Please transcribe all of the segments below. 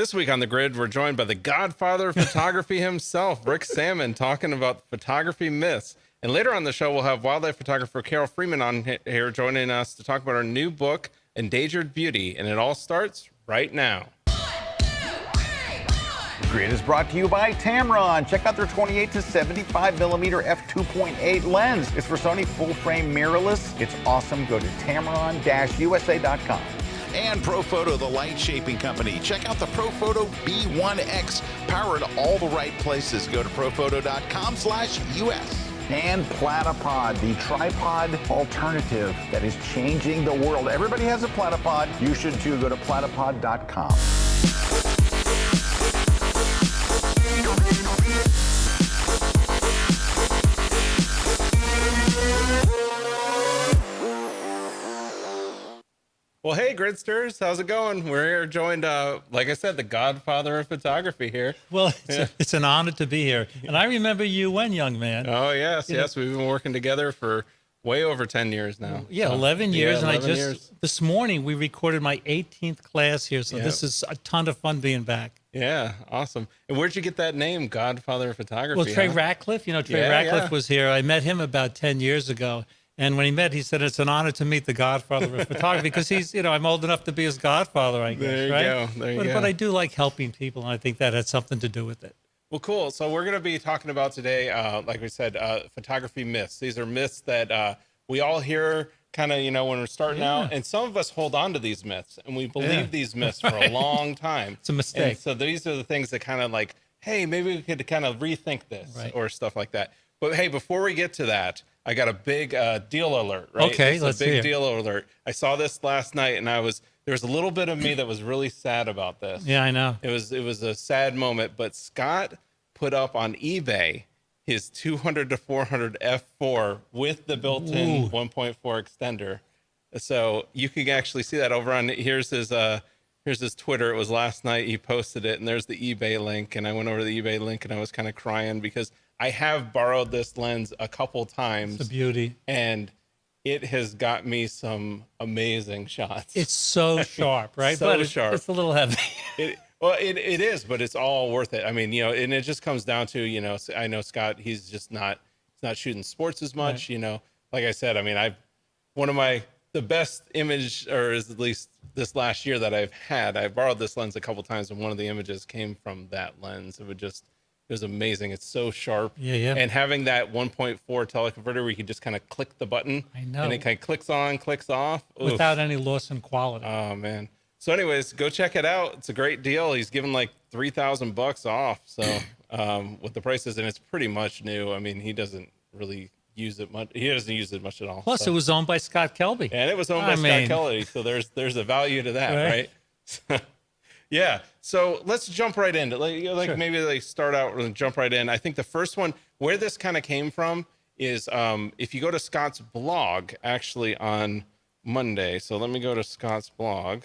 This week on The Grid, we're joined by the godfather of photography himself, Rick Sammon, talking about photography myths. And later on the show, we'll have wildlife photographer Freeman on here joining us to talk about our new book, Endangered Beauty. And it all starts right now. The Grid is brought to you by Tamron. Check out their 28 to 75 millimeter f2.8 lens. It's for Sony full frame mirrorless. It's awesome. Go to tamron-usa.com. And ProPhoto, the light shaping company. Check out the ProPhoto B1X. Power in all the right places. Go to prophoto.com/US. And Platypod, the tripod alternative that is changing the world. Everybody has a Platypod. You should too. Go to platypod.com. Well, hey, Gridsters, how's it going? We're here joined, like I said, the godfather of photography here. Well, it's an honor to be here. And I remember you when, young man. Oh, yes. We've been working together for way over 10 years now. Yeah, 11 years. Yeah, and 11 years. This morning, we recorded my 18th class here. So this is a ton of fun being back. Yeah, awesome. And where'd you get that name, godfather of photography? Well, Trey Ratcliffe, Trey Ratcliffe was here. I met him about 10 years ago. And when he said, it's an honor to meet the godfather of photography because he's, I'm old enough to be his godfather, I guess, there you right? Go. There you go. But I do like helping people, and I think that had something to do with it. Well, cool. So we're going to be talking about today, like we said, photography myths. These are myths that we all hear kind of, when we're starting out. And some of us hold on to these myths, and we believe these myths for a long time. It's a mistake. And so these are the things that kind of like, hey, maybe we could kind of rethink this or stuff like that. But hey, before we get to that, I got a big deal alert, right? Okay, let's see. A big deal alert. I saw this last night, and there was a little bit of me that was really sad about this. Yeah, I know. It was a sad moment, but Scott put up on eBay his 200 to 400 f4 with the built-in 1.4 extender. So you can actually see that over on here's his Twitter. It was last night. He posted it, and there's the eBay link. And I went over to the eBay link, and I was kind of crying because I have borrowed this lens a couple times. It's a beauty. And it has got me some amazing shots. It's so sharp, right? So sharp. It's a little heavy. It is, but it's all worth it. I mean, and it just comes down to, I know Scott, he's not shooting sports as much, like I said, I mean, the best image, or at least this last year that I've borrowed this lens a couple times, and one of the images came from that lens. It was amazing. It's so sharp. Yeah. And having that 1.4 teleconverter where you can just kind of click the button. I know. And it kind of clicks on, clicks off. Without any loss in quality. Oh, man. So anyways, go check it out. It's a great deal. He's giving like $3,000 off. So with the prices, and it's pretty much new. I mean, he doesn't really use it much. He doesn't use it much at all. Plus, it was owned by Scott Kelby. And it was owned by Scott Kelby. So there's a value to that, right? Yeah. So let's jump right into sure. Maybe they start out and jump right in. I think the first one where this kind of came from is if you go to Scott's blog, actually on Monday. So let me go to Scott's blog.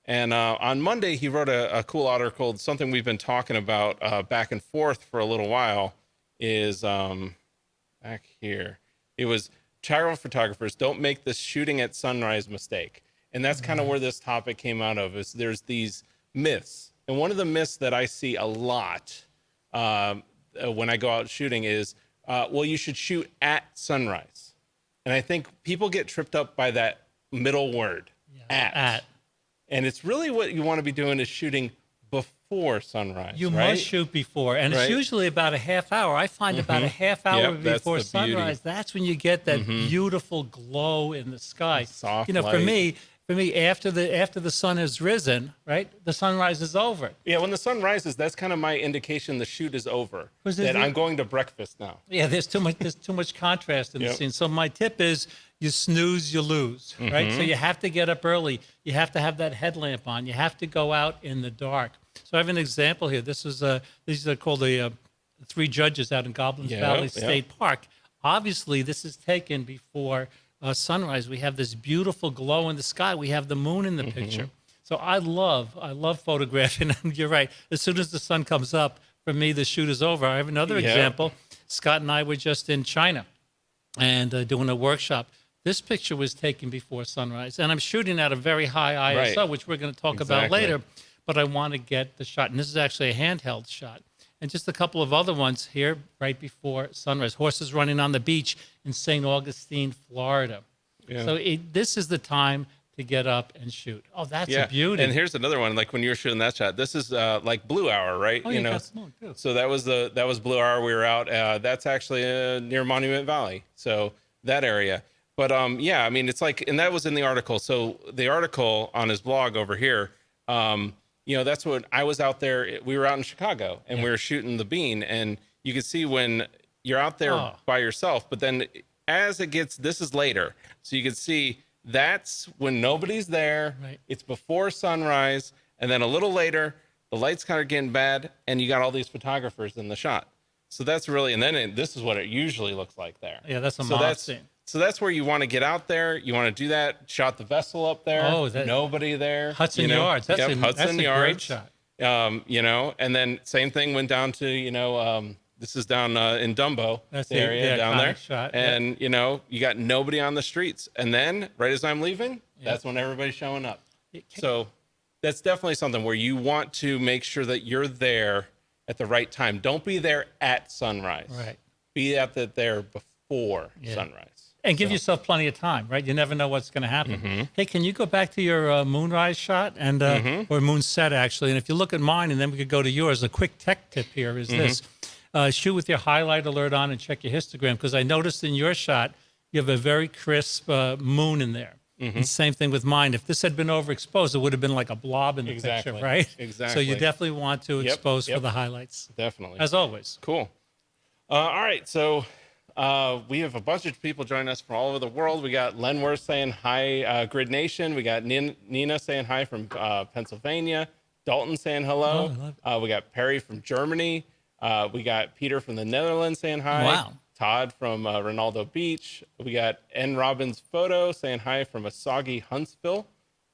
And on Monday, he wrote a cool article. Something we've been talking about back and forth for a little while is back here. It was child photographers don't make the shooting at sunrise mistake. And that's kind of where this topic came out of, is there's these myths. And one of the myths that I see a lot when I go out shooting is, you should shoot at sunrise. And I think people get tripped up by that middle word, at. And it's really what you want to be doing is shooting before sunrise. You must shoot before. And it's usually about a half hour. I find about a half hour before sunrise, that's when you get that beautiful glow in the sky. Soft light. For me, after the sun has risen, right, the sunrise is over. Yeah, when the sun rises, that's kind of my indication the shoot is over. That I'm going to breakfast now. Yeah, there's too much contrast in the scene. So my tip is you snooze, you lose, right? So you have to get up early. You have to have that headlamp on. You have to go out in the dark. So I have an example here. These are called the three judges out in Goblins Valley State Park. Obviously, this is taken before sunrise. We have this beautiful glow in the sky. We have the moon in the picture. So I love photographing. And you're right. As soon as the sun comes up, for me, the shoot is over. I have another example. Scott and I were just in China and doing a workshop. This picture was taken before sunrise, and I'm shooting at a very high ISO, which we're going to talk about later. but I want to get the shot. And this is actually a handheld shot. And just a couple of other ones here right before sunrise. Horses running on the beach in St. Augustine, Florida. Yeah. So this is the time to get up and shoot. Oh, that's a beauty. And here's another one. Like when you were shooting that shot, this is like blue hour, right? Oh, you got smoke too. So that was blue hour. We were out. That's actually near Monument Valley. So that area. But yeah, I mean, it's like, and that was in the article. So the article on his blog over here, that's what I was out there. We were out in Chicago and we were shooting the bean, and you can see when you're out there by yourself, but then as it gets, this is later. So you can see that's when nobody's there. Right. It's before sunrise. And then a little later, the lights kind of getting bad and you got all these photographers in the shot. So that's really, and then this is what it usually looks like there. Yeah, that's a mob scene. So that's where you want to get out there. You want to do that. Shot the vessel up there. Oh, nobody there. Hudson Yards. That's Hudson a Yards. great shot. And then same thing went down to, this is down in Dumbo, That's the area down there. Shot. And, you got nobody on the streets. And then right as I'm leaving, that's when everybody's showing up. So that's definitely something where you want to make sure that you're there at the right time. Don't be there at sunrise. Right. Be there before sunrise. And give yourself plenty of time, right? You never know what's going to happen. Hey, can you go back to your moonrise shot and or moonset, actually? And if you look at mine, and then we could go to yours, a quick tech tip here is this. Shoot with your highlight alert on and check your histogram, because I noticed in your shot, you have a very crisp moon in there. And same thing with mine. If this had been overexposed, it would have been like a blob in the picture, right? Exactly. So you definitely want to expose for the highlights. Definitely. As always. Cool. All right. So we have a bunch of people joining us from all over the world. We got Lenworth saying hi, Grid Nation. We got Nina saying hi from Pennsylvania. Dalton saying hello. We got Perry from Germany. We got Peter from the Netherlands saying hi. Wow. Todd from Ronaldo Beach. We got N. Robbins Photo saying hi from Asagi, Huntsville.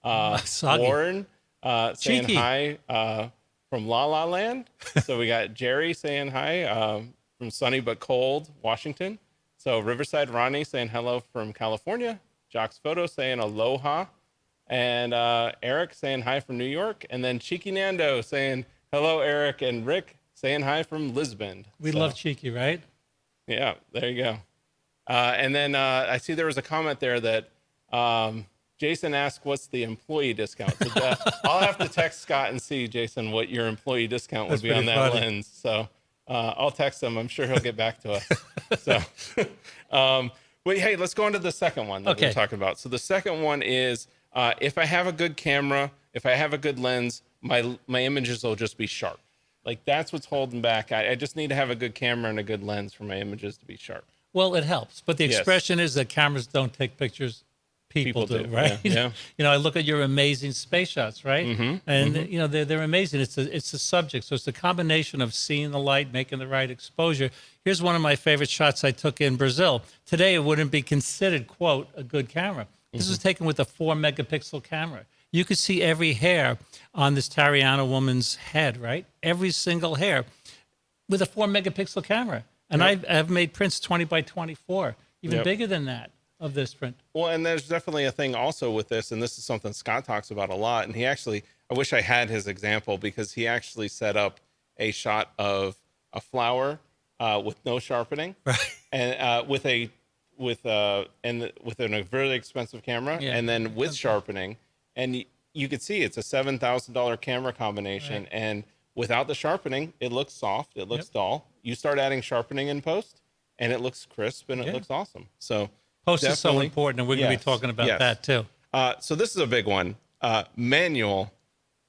Warren saying Cheeky. hi from La La Land. So we got Jerry saying hi from sunny but cold Washington. So Riverside Ronnie saying hello from California. Jock's Photo saying aloha. And Erik saying hi from New York. And then Cheeky Nando saying hello, Erik. And Rick saying hi from Lisbon. We love Cheeky, right? Yeah, there you go. And then I see there was a comment there that Jason asked, what's the employee discount? So I'll have to text Scott and see, Jason, what your employee discount would be on that lens. So I'll text him. I'm sure he'll get back to us. So, but hey, let's go into the second one that we're talking about. So the second one is if I have a good camera, if I have a good lens, my images will just be sharp. Like that's what's holding back. I just need to have a good camera and a good lens for my images to be sharp. Well, it helps. But the expression is that cameras don't take pictures. People do, right? Yeah. I look at your amazing space shots, right? And they're amazing. It's a subject. So it's a combination of seeing the light, making the right exposure. Here's one of my favorite shots I took in Brazil. Today, it wouldn't be considered, quote, a good camera. This was taken with a 4-megapixel camera. You could see every hair on this Tariana woman's head, right? Every single hair with a 4-megapixel camera. And I've made prints 20 by 24, even bigger than that of this print. Well, and there's definitely a thing also with this, and this is something Scott talks about a lot. And he actually, I wish I had his example, because he actually set up a shot of a flower with no sharpening, right? And with a very expensive camera, and then with sharpening. And you could see it's a $7,000 camera combination. Right. And without the sharpening, it looks soft. It looks dull. You start adding sharpening in post, and it looks crisp and it looks awesome. So post is so important, and we're going to be talking about that too. So this is a big one. Manual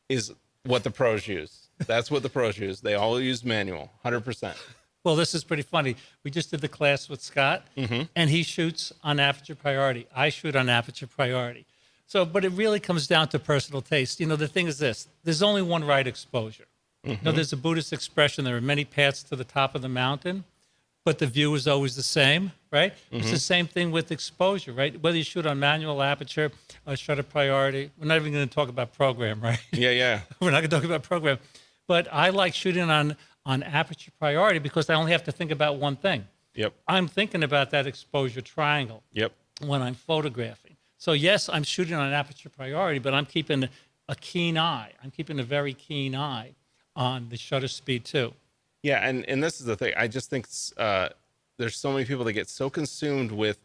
is what the pros use. That's what the pros use. They all use manual, 100%. Well, this is pretty funny. We just did the class with Scott, and he shoots on aperture priority. I shoot on aperture priority. So, but it really comes down to personal taste. The thing is this, there's only one right exposure. There's a Buddhist expression, there are many paths to the top of the mountain, but the view is always the same, right? It's the same thing with exposure, right? Whether you shoot on manual aperture or shutter priority, we're not even going to talk about program, right? Yeah. We're not going to talk about program. But I like shooting on aperture priority because I only have to think about one thing. Yep. I'm thinking about that exposure triangle. Yep. When I'm photographing. So yes, I'm shooting on aperture priority, but I'm keeping a keen eye. I'm keeping a very keen eye on the shutter speed too. Yeah, and this is the thing. I just think there's so many people that get so consumed with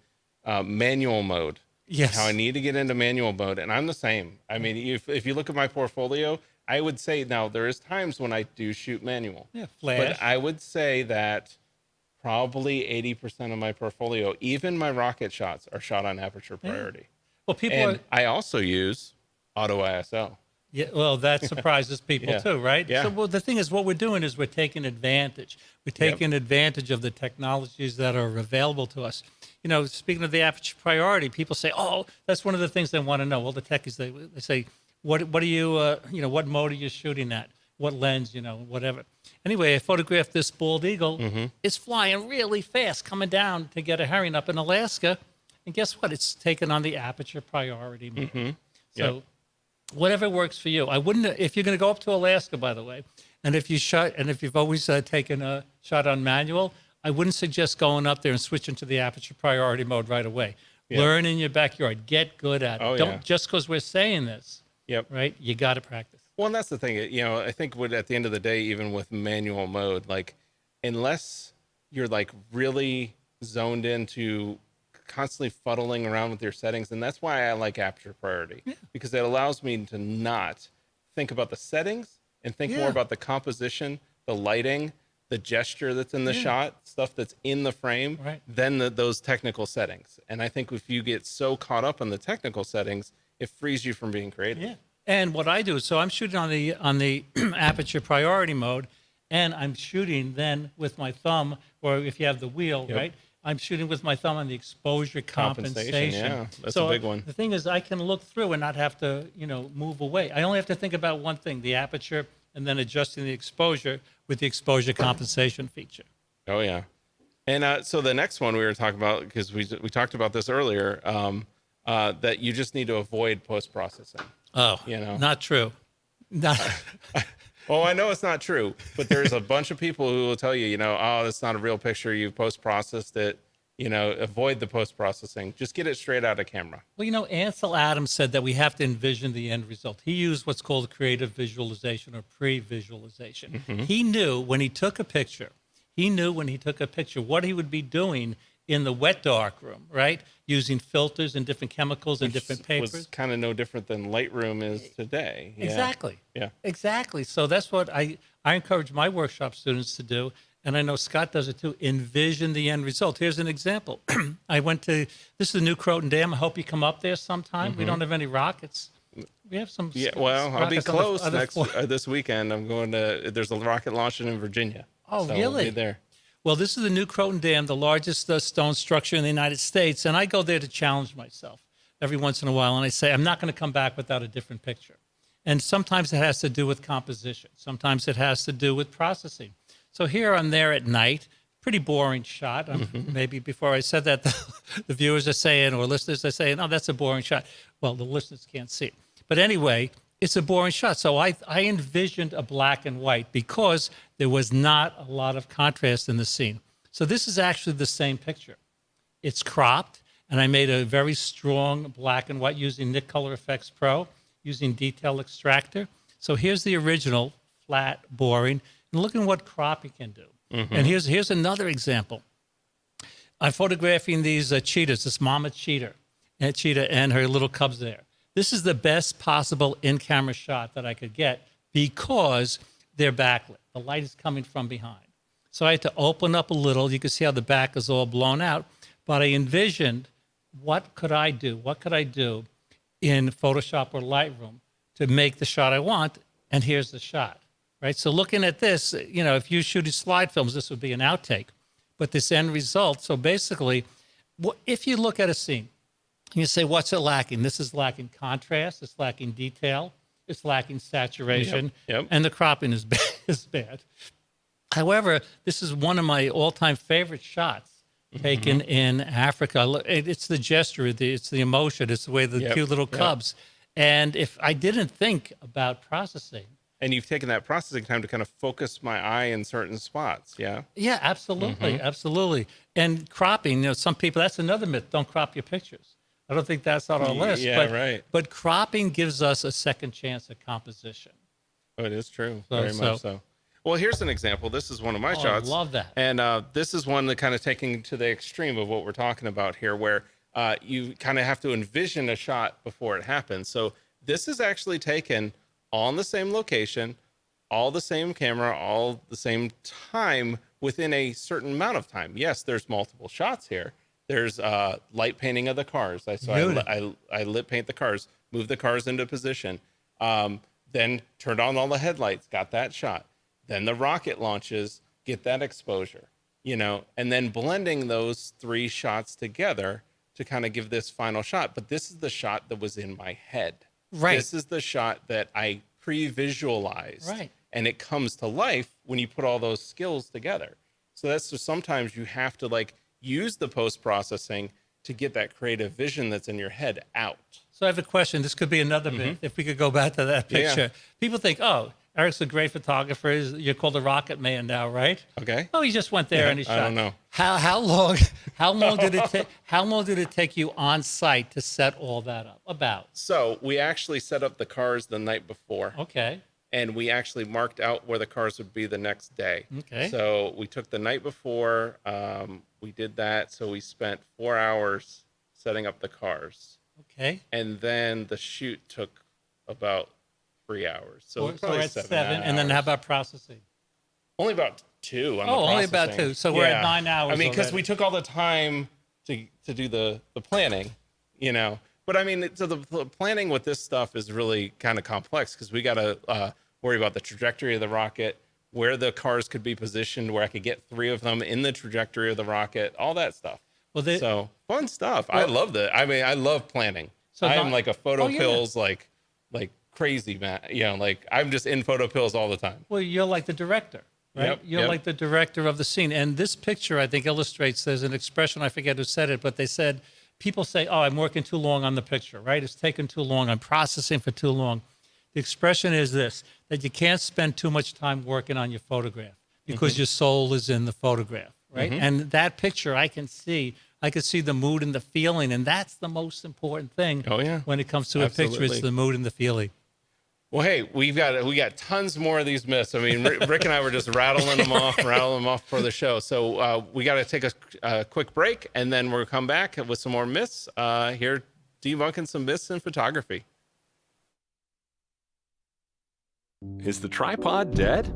manual mode. Yes. How I need to get into manual mode, and I'm the same. I mean, if you look at my portfolio, I would say now there is times when I do shoot manual. Yeah, flash. But I would say that probably 80% of my portfolio, even my rocket shots, are shot on aperture priority. Well, people And are. I also use auto ISO. Yeah, well, that surprises people Yeah. too, right? Yeah. So well, the thing is, what we're doing is we're taking advantage. We're taking advantage of the technologies that are available to us. You know, speaking of the aperture priority, people say, "Oh, that's one of the things they want to know." Well, the techies they say, "What are you? You know, what mode are you shooting at? What lens? You know, whatever." Anyway, I photographed this bald eagle. It's flying really fast, coming down to get a herring up in Alaska, and guess what? It's taken on the aperture priority mode. So whatever works for you. I wouldn't, if you're going to go up to Alaska, by the way, and if you've always taken a shot on manual, I wouldn't suggest going up there and switching to the aperture priority mode right away. Learn in your backyard. Get good at it. Don't just because we're saying this. Right? You got to practice. Well, and that's the thing. You know, I think at the end of the day, even with manual mode, like unless you're like really zoned into constantly fuddling around with your settings, and that's why I like aperture priority, because it allows me to not think about the settings and think more about the composition, the lighting, the gesture that's in the shot, stuff that's in the frame, than those technical settings. And I think if you get so caught up in the technical settings, it frees you from being creative. Yeah. And what I do is, so I'm shooting on the aperture priority mode, and I'm shooting then with my thumb, or if you have the wheel, right? I'm shooting with my thumb on the exposure compensation. Yeah, that's so a big one. The thing is, I can look through and not have to, move away. I only have to think about one thing: the aperture, and then adjusting the exposure with the exposure compensation feature. Oh yeah. And so the next one we were talking about, because we talked about this earlier, that you just need to avoid post-processing. Oh, not true. Not. Oh, I know it's not true, but there's a bunch of people who will tell you, oh, that's not a real picture. You post-processed it. Avoid the post-processing. Just get it straight out of camera. Well, Ansel Adams said that we have to envision the end result. He used what's called creative visualization or pre-visualization. He knew when he took a picture, what he would be doing in the wet dark room, right? Using filters and different chemicals and different papers. Was kind of no different than Lightroom is today. Yeah. Exactly. Yeah. Exactly. So that's what I encourage my workshop students to do. And I know Scott does it too. Envision the end result. Here's an example. This is the new Croton Dam. I hope you come up there sometime. We don't have any rockets. We have some. Yeah, well, I'll be close this weekend. I'm going to, there's a rocket launching in Virginia. Oh, so really? We'll be there. Well, this is the new Croton Dam, the largest stone structure in the United States. And I go there to challenge myself every once in a while. And I say, I'm not going to come back without a different picture. And sometimes it has to do with composition. Sometimes it has to do with processing. So here I'm there at night, pretty boring shot. Maybe before I said that, the viewers are saying, or listeners are saying, oh, that's a boring shot. Well, the listeners can't see it. But anyway, it's a boring shot. So I envisioned a black and white because there was not a lot of contrast in the scene. So this is actually the same picture. It's cropped, and I made a very strong black and white using Nik Color Effects Pro, using Detail Extractor. So here's the original, flat, boring. And look at what cropping can do. And here's another example. I'm photographing these cheetahs, this mama cheetah and her little cubs there. This is the best possible in-camera shot that I could get because they're backlit. The light is coming from behind. So I had to open up a little. You can see how the back is all blown out. But I envisioned, what could I do? What could I do in Photoshop or Lightroom to make the shot I want? And here's the shot. Right, so looking at this, if you shooted slide films, this would be an outtake. But this end result, so basically, if you look at a scene, you say, what's it lacking? This is lacking contrast, it's lacking detail, it's lacking saturation, and the cropping is bad. However, this is one of my all-time favorite shots taken in Africa. It's the gesture, it's the emotion, it's the way the cute little cubs. And if I didn't think about processing, and you've taken that processing time to kind of focus my eye in certain spots. Yeah. Yeah, absolutely. Absolutely. And cropping, some people, that's another myth. Don't crop your pictures. I don't think that's on our list. Yeah, but, right. But cropping gives us a second chance at composition. Oh, it is true. Very much so. Well, here's an example. This is one of my shots. I love that. And this is one that kind of taking to the extreme of what we're talking about here, where you kind of have to envision a shot before it happens. So this is actually taken on the same location, all the same camera, all the same time within a certain amount of time. Yes, there's multiple shots here. There's light painting of the cars. I lit paint the cars, moved the cars into position, then turned on all the headlights, got that shot. Then the rocket launches, get that exposure, and then blending those 3 shots together to kind of give this final shot. But this is the shot that was in my head. Right. This is the shot that I pre-visualized. Right. And it comes to life when you put all those skills together. So that's just sometimes you have to use the post-processing to get that creative vision that's in your head out. So I have a question. This could be another bit. If we could go back to that picture. Yeah. People think, oh, Erik's a great photographer. You're called the Rocket Man now, right? Okay. Oh, he just went there and he shot. I don't know. How long did it take you on site to set all that up? About. So we actually set up the cars the night before. Okay. And we actually marked out where the cars would be the next day. Okay. So we took the night before. We did that. So we spent 4 hours setting up the cars. Okay. And then the shoot took about 3 hours. So we're probably at 7 7. And then how about processing? Only about 2 on the only about processing. 2. So we're at 9 hours. I mean, because already. we took all the time to do the planning, But I mean, so the planning with this stuff is really kind of complex because we got to worry about the trajectory of the rocket, where the cars could be positioned, where I could get 3 of them in the trajectory of the rocket, all that stuff. Well, so fun stuff. I love that. I mean, I love planning. So I'm like a photo pills, like crazy, man. I'm just in photo pills all the time. Well, you're like the director, right? Yep, you're like the director of the scene. And this picture, I think, illustrates, there's an expression, I forget who said it, but they said, people say, oh, I'm working too long on the picture, right? It's taking too long. I'm processing for too long. The expression is this, that you can't spend too much time working on your photograph because your soul is in the photograph, right? And that picture, I can see the mood and the feeling, and that's the most important thing when it comes to a picture. It's the mood and the feeling. Well, hey, we got tons more of these myths. I mean, Rick and I were just rattling them off for the show. So we got to take a quick break, and then we'll come back with some more myths here, debunking some myths in photography. Is the tripod dead?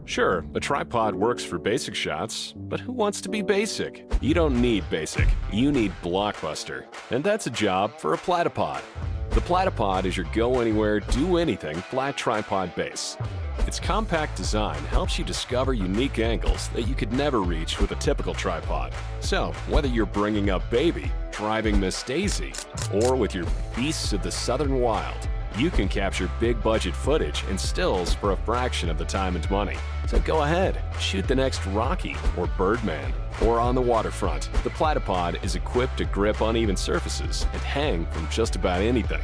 Sure, a tripod works for basic shots, but who wants to be basic? You don't need basic, you need blockbuster. And that's a job for a platypod. The platypod is your go-anywhere, do-anything flat tripod base. Its compact design helps you discover unique angles that you could never reach with a typical tripod. So, whether you're bringing up baby, driving Miss Daisy, or with your beasts of the southern wild, you can capture big-budget footage and stills for a fraction of the time and money. So go ahead, shoot the next Rocky or Birdman. Or on the waterfront, the platypod is equipped to grip uneven surfaces and hang from just about anything.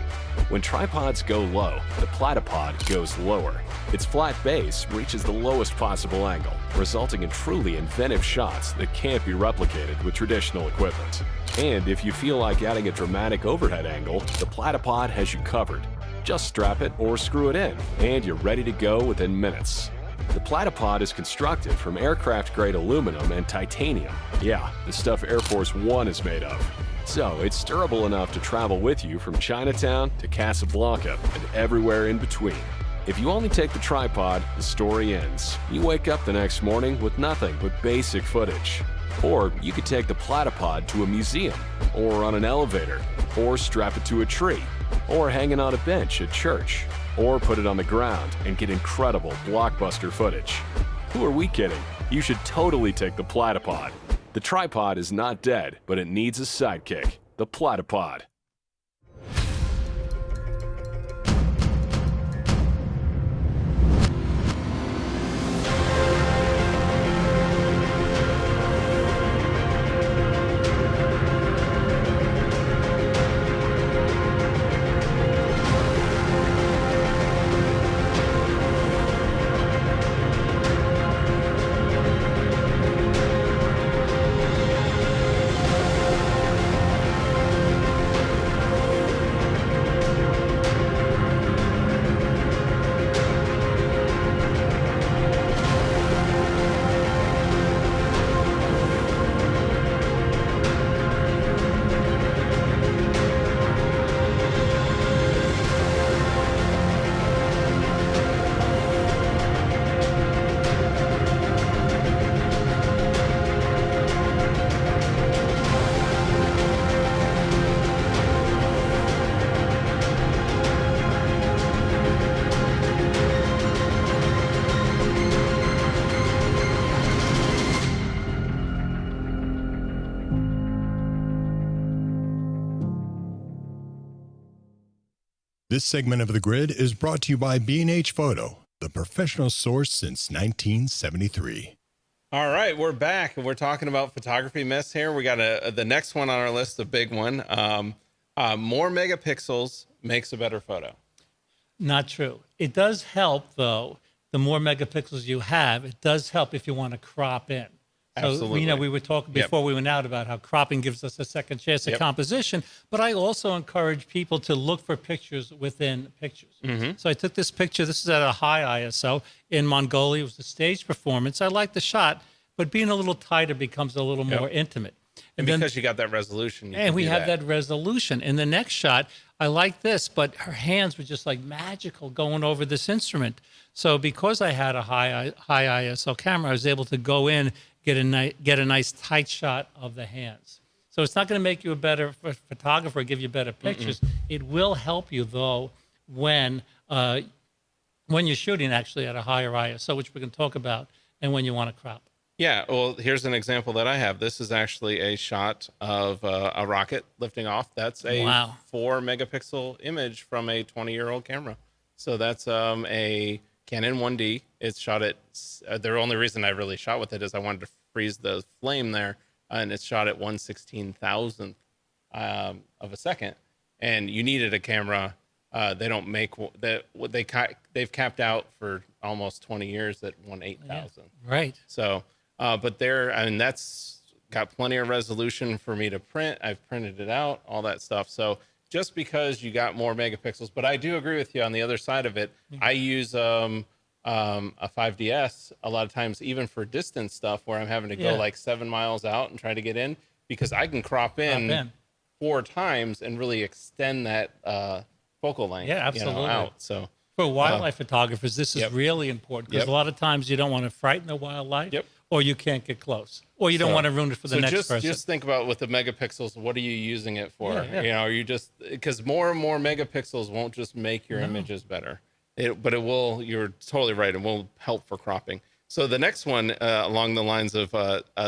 When tripods go low, the platypod goes lower. Its flat base reaches the lowest possible angle, resulting in truly inventive shots that can't be replicated with traditional equipment. And if you feel like adding a dramatic overhead angle, the platypod has you covered. Just strap it or screw it in, and you're ready to go within minutes. The platypod is constructed from aircraft-grade aluminum and titanium. Yeah, the stuff Air Force One is made of. So it's durable enough to travel with you from Chinatown to Casablanca and everywhere in between. If you only take the tripod, the story ends. You wake up the next morning with nothing but basic footage. Or you could take the platypod to a museum, or on an elevator, or strap it to a tree, or hanging on a bench at church, or put it on the ground and get incredible blockbuster footage. Who are we kidding? You should totally take the platypod. The tripod is not dead, but it needs a sidekick. The platypod. This segment of The Grid is brought to you by B&H Photo, the professional source since 1973. All right, we're back, and we're talking about photography myths here. We got the next one on our list, a big one. More megapixels makes a better photo. Not true. It does help, though. The more megapixels you have, it does help if you want to crop in. So, Absolutely. we were talking before we went out about how cropping gives us a second chance at composition, but I also encourage people to look for pictures within pictures. So I took this picture. This is at a high ISO in Mongolia. It was a stage performance. I liked the shot, but being a little tighter becomes a little more intimate. And because you got that resolution. And we have that resolution. In the next shot, I like this, but her hands were just like magical going over this instrument. So because I had a high ISO camera, I was able to go in, get a nice tight shot of the hands. So it's not going to make you a better photographer, give you better pictures. It will help you, though, when you're shooting actually at a higher ISO, which we can talk about, and when you want to crop. Yeah, well, here's an example that I have. This is actually a shot of a rocket lifting off. That's a 4 megapixel image from a 20-year-old camera. So that's a Canon 1D. It's shot at, the only reason I really shot with it is I wanted to freeze the flame there, and it's shot at 1/16,000th of a second. And you needed a camera. They don't make that. They've capped out for almost 20 years at 1/8,000. Right. So. But that's got plenty of resolution for me to print. I've printed it out, all that stuff. So just because you got more megapixels, but I do agree with you on the other side of it. I use a 5DS a lot of times, even for distance stuff where I'm having to go like 7 miles out and try to get in, because I can crop in 4 times and really extend that focal length. Yeah, absolutely. Out. So for wildlife photographers, this is really important because a lot of times you don't want to frighten the wildlife. Or you can't get close, or you don't want to ruin it for the next person. Just think about with the megapixels, what are you using it for? Are you just, because more and more megapixels won't just make your images better, but it will. You're totally right. It will help for cropping. So the next one, along the lines of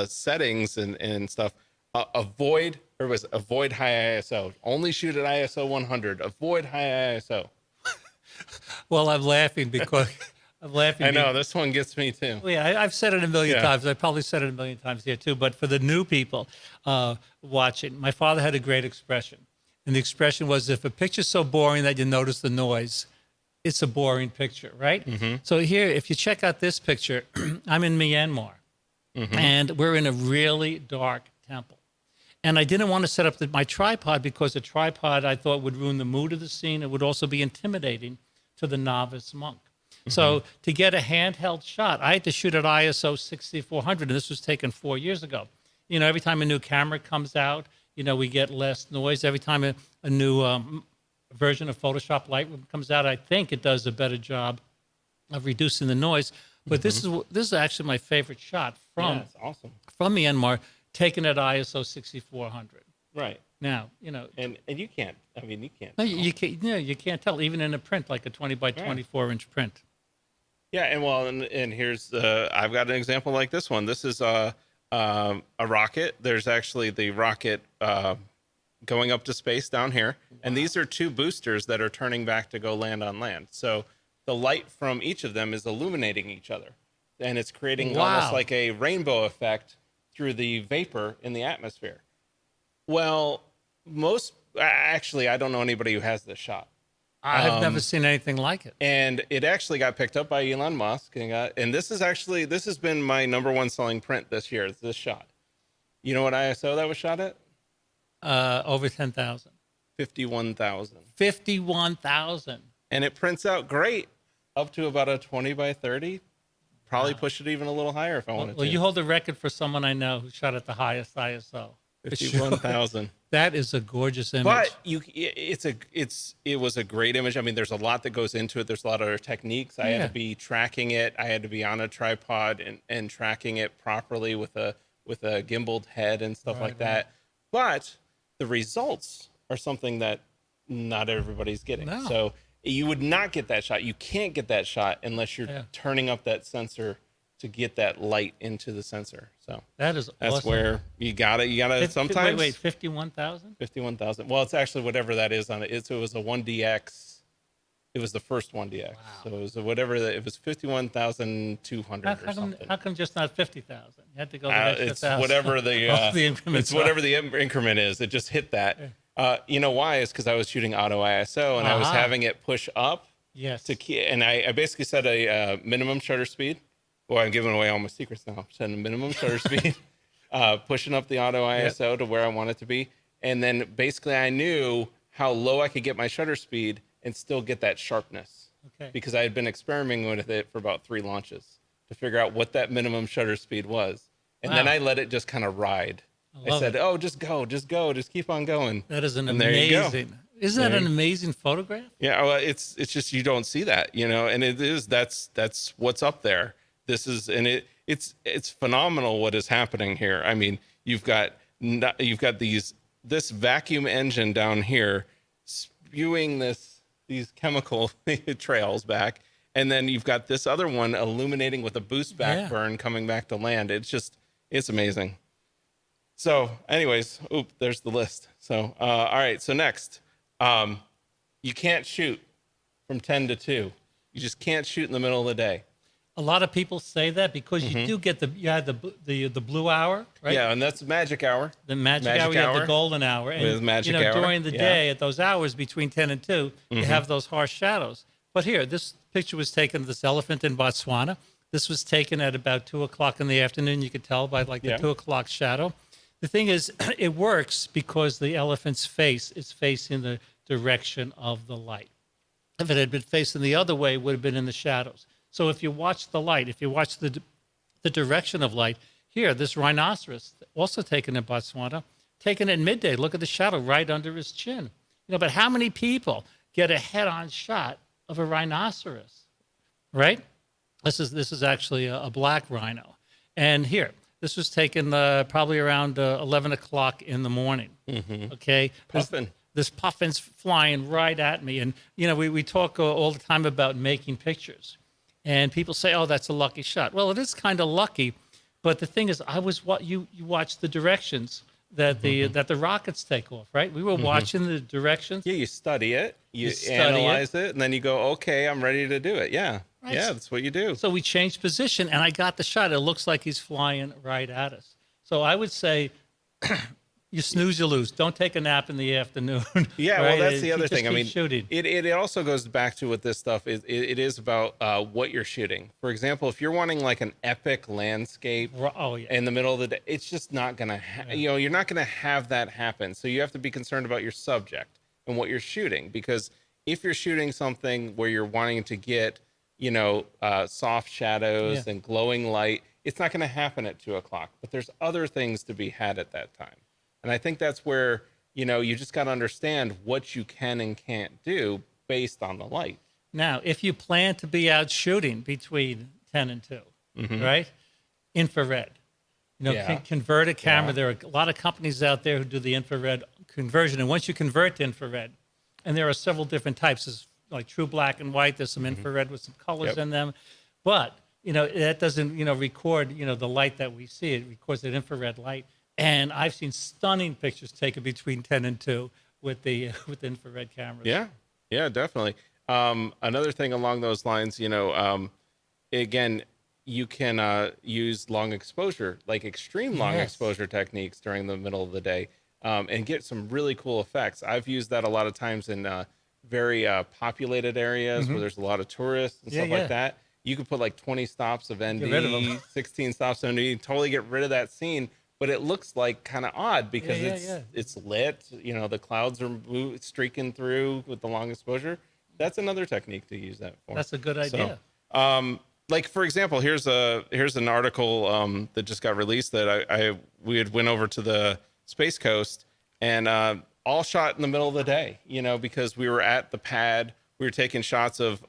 settings and stuff, avoid high ISO. Only shoot at ISO 100. Avoid high ISO. Well, I'm laughing because. I know this one gets me too. Well, yeah, I've said it a million times. I probably said it a million times here too. But for the new people watching, my father had a great expression, and the expression was, "If a picture's so boring that you notice the noise, it's a boring picture." Right. So here, if you check out this picture, I'm in Myanmar, and we're in a really dark temple, and I didn't want to set up my tripod because the tripod I thought would ruin the mood of the scene. It would also be intimidating to the novice monk. So to get a handheld shot, I had to shoot at ISO 6400, and this was taken 4 years ago. Every time a new camera comes out, we get less noise. Every time a new version of Photoshop Lightroom comes out, I think it does a better job of reducing the noise. But this is actually my favorite shot from Myanmar, taken at ISO 6400. Right. Now, and you can't. I mean, you can't. No, you can't. You can't tell even in a print like a 20 by 24 inch print. Yeah, and here's I've got an example like this one. This is a rocket. There's actually the rocket going up to space down here, and these are 2 boosters that are turning back to go land on land. So the light from each of them is illuminating each other, and it's creating almost like a rainbow effect through the vapor in the atmosphere. Well, I don't know anybody who has this shot. I've never seen anything like it. And it actually got picked up by Elon Musk. And this has been my #1 selling print this year, this shot. You know what ISO that was shot at? Over 10,000. 51,000. 51,000. And it prints out great up to about a 20 by 30. Probably push it even a little higher if I wanted to. Well, you hold the record for someone I know who shot at the highest ISO. 51,000. That is a gorgeous image. But it was a great image. I mean, there's a lot that goes into it. There's a lot of techniques. I had to be tracking it. I had to be on a tripod and tracking it properly with a gimbaled head and stuff like that. But the results are something that not everybody's getting. No. So you would not get that shot. You can't get that shot unless you're turning up that sensor to get that light into the sensor. So that's awesome. Where you gotta sometimes. Wait, 51,000? 51,000. Well, it's actually whatever that is on it. It was a 1DX It was the first 1DX. So it was whatever, it was 51,200 or something. How come just not 50,000? You had to go the extra It's 1,000. whatever The increments it's whatever the increment is. It just hit that. You know why? Is because I was shooting auto ISO and I was having it push up. Yes. And I basically set a minimum shutter speed. Boy, I'm giving away all my secrets now. Setting a minimum shutter speed, pushing up the auto ISO to where I want it to be, and then basically I knew how low I could get my shutter speed and still get that sharpness. Okay. Because I had been experimenting with it for about 3 launches to figure out what that minimum shutter speed was, and then I let it just kind of ride. I said, "Oh, just go, just keep on going." That is an and there you go. amazing. Isn't that an amazing photograph? Yeah, well, it's just you don't see that, and it is that's what's up there. This is it's phenomenal what is happening here. I mean, you've got this vacuum engine down here spewing these chemical trails back, and then you've got this other one illuminating with a boost back burn coming back to land. It's amazing. So, anyways, there's the list. So, all right. So next, you can't shoot from 10 to 2. You just can't shoot in the middle of the day. A lot of people say that because you do get the blue hour, right? Yeah, and that's magic hour. The magic hour, you have the golden hour. And With magic hour. during the day at those hours between 10 and 2, you have those harsh shadows. But here, this picture was taken of this elephant in Botswana. This was taken at about 2 o'clock in the afternoon. You could tell by the 2 o'clock shadow. The thing is, it works because the elephant's face is facing the direction of the light. If it had been facing the other way, it would have been in the shadows. So if you watch the light, if you watch the direction of light, here, this rhinoceros, also taken in Botswana, taken at midday, look at the shadow right under his chin. But how many people get a head-on shot of a rhinoceros, right? This is actually a black rhino. And here, this was taken probably around 11 o'clock in the morning, okay? Puffin. This puffin's flying right at me. And, we talk all the time about making pictures. And people say, "Oh, that's a lucky shot." Well, it is kind of lucky, but the thing is, you watch the directions that the rockets take off, right? We were watching the directions. Yeah, you study it, you analyze it, and then you go, "Okay, I'm ready to do it." Yeah, right. Yeah, that's what you do. So we changed position, and I got the shot. It looks like he's flying right at us. So I would say, you snooze, you lose. Don't take a nap in the afternoon. Yeah, right? well, that's the other thing. I mean, shooting. It also goes back to what this stuff is. It is about what you're shooting. For example, if you're wanting like an epic landscape in the middle of the day, it's just not gonna. You're not gonna have that happen. So you have to be concerned about your subject and what you're shooting, because if you're shooting something where you're wanting to get, soft shadows and glowing light, it's not gonna happen at 2 o'clock. But there's other things to be had at that time. And I think that's where, you just got to understand what you can and can't do based on the light. Now, if you plan to be out shooting between 10 and 2, right? Infrared. Convert a camera. Yeah. There are a lot of companies out there who do the infrared conversion. And once you convert to infrared, and there are several different types, there's like true black and white, there's some infrared with some colors in them. But, that doesn't, record, the light that we see. It records that infrared light. And I've seen stunning pictures taken between 10 and 2 with infrared cameras. Yeah, definitely. Another thing along those lines, again, you can use long exposure, like extreme long exposure techniques during the middle of the day, and get some really cool effects. I've used that a lot of times in very populated areas where there's a lot of tourists and stuff like that. You could put like 20 stops of ND, 16 stops of ND, totally get rid of that scene. But it looks like kind of odd because it's lit. The clouds are streaking through with the long exposure. That's another technique to use that for. That's a good idea. So, like for example, here's an article that just got released that we had went over to the Space Coast and all shot in the middle of the day. Because we were at the pad, we were taking shots of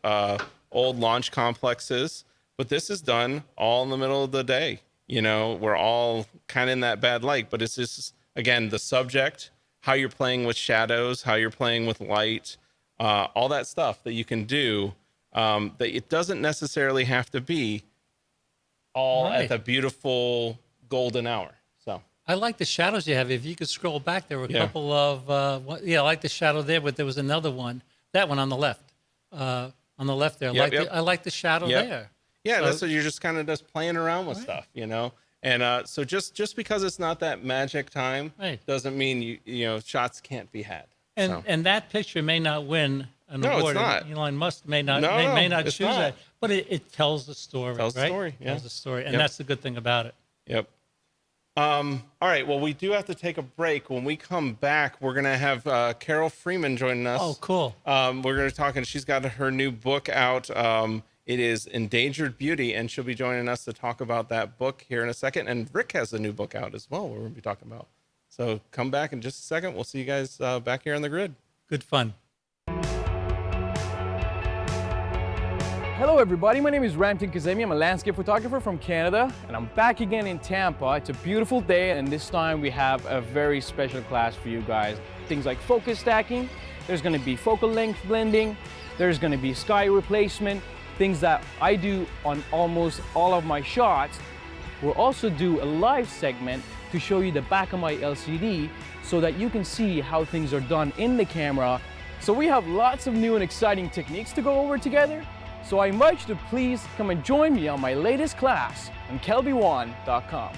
old launch complexes, but this is done all in the middle of the day. We're all kind of in that bad light, but it's just, again, the subject, how you're playing with shadows, how you're playing with light, all that stuff that you can do, that it doesn't necessarily have to be all at the beautiful golden hour. So I like the shadows you have. If you could scroll back, there were a couple of, I like the shadow there, but there was another one, that one on the left. on the left there. I like the shadow there. Yeah, So, that's what you're just kind of just playing around with stuff, you know. And so just because it's not that magic time doesn't mean you know shots can't be had. And that picture may not win an award. It's not. Elon Musk may not choose that, but it tells the story. Tells the story. Yeah. Tells the story, and that's the good thing about it. Yep. All right. Well, we do have to take a break. When we come back, we're gonna have Carol Freeman joining us. Oh, cool. We're gonna talk, and she's got her new book out. It is Endangered Beauty, and she'll be joining us to talk about that book here in a second. And Rick has a new book out as well. We're gonna be talking about. So come back in just a second. We'll see you guys back here on the grid. Good fun. Hello everybody, my name is Ramtin Kazemi. I'm a landscape photographer from Canada, and I'm back again in Tampa. It's a beautiful day, and this time we have a very special class for you guys. Things like focus stacking, there's gonna be focal length blending, there's gonna be sky replacement, things that I do on almost all of my shots. We'll also do a live segment to show you the back of my LCD so that you can see how things are done in the camera. So we have lots of new and exciting techniques to go over together. So I invite you to please come and join me on my latest class on kelby1.com.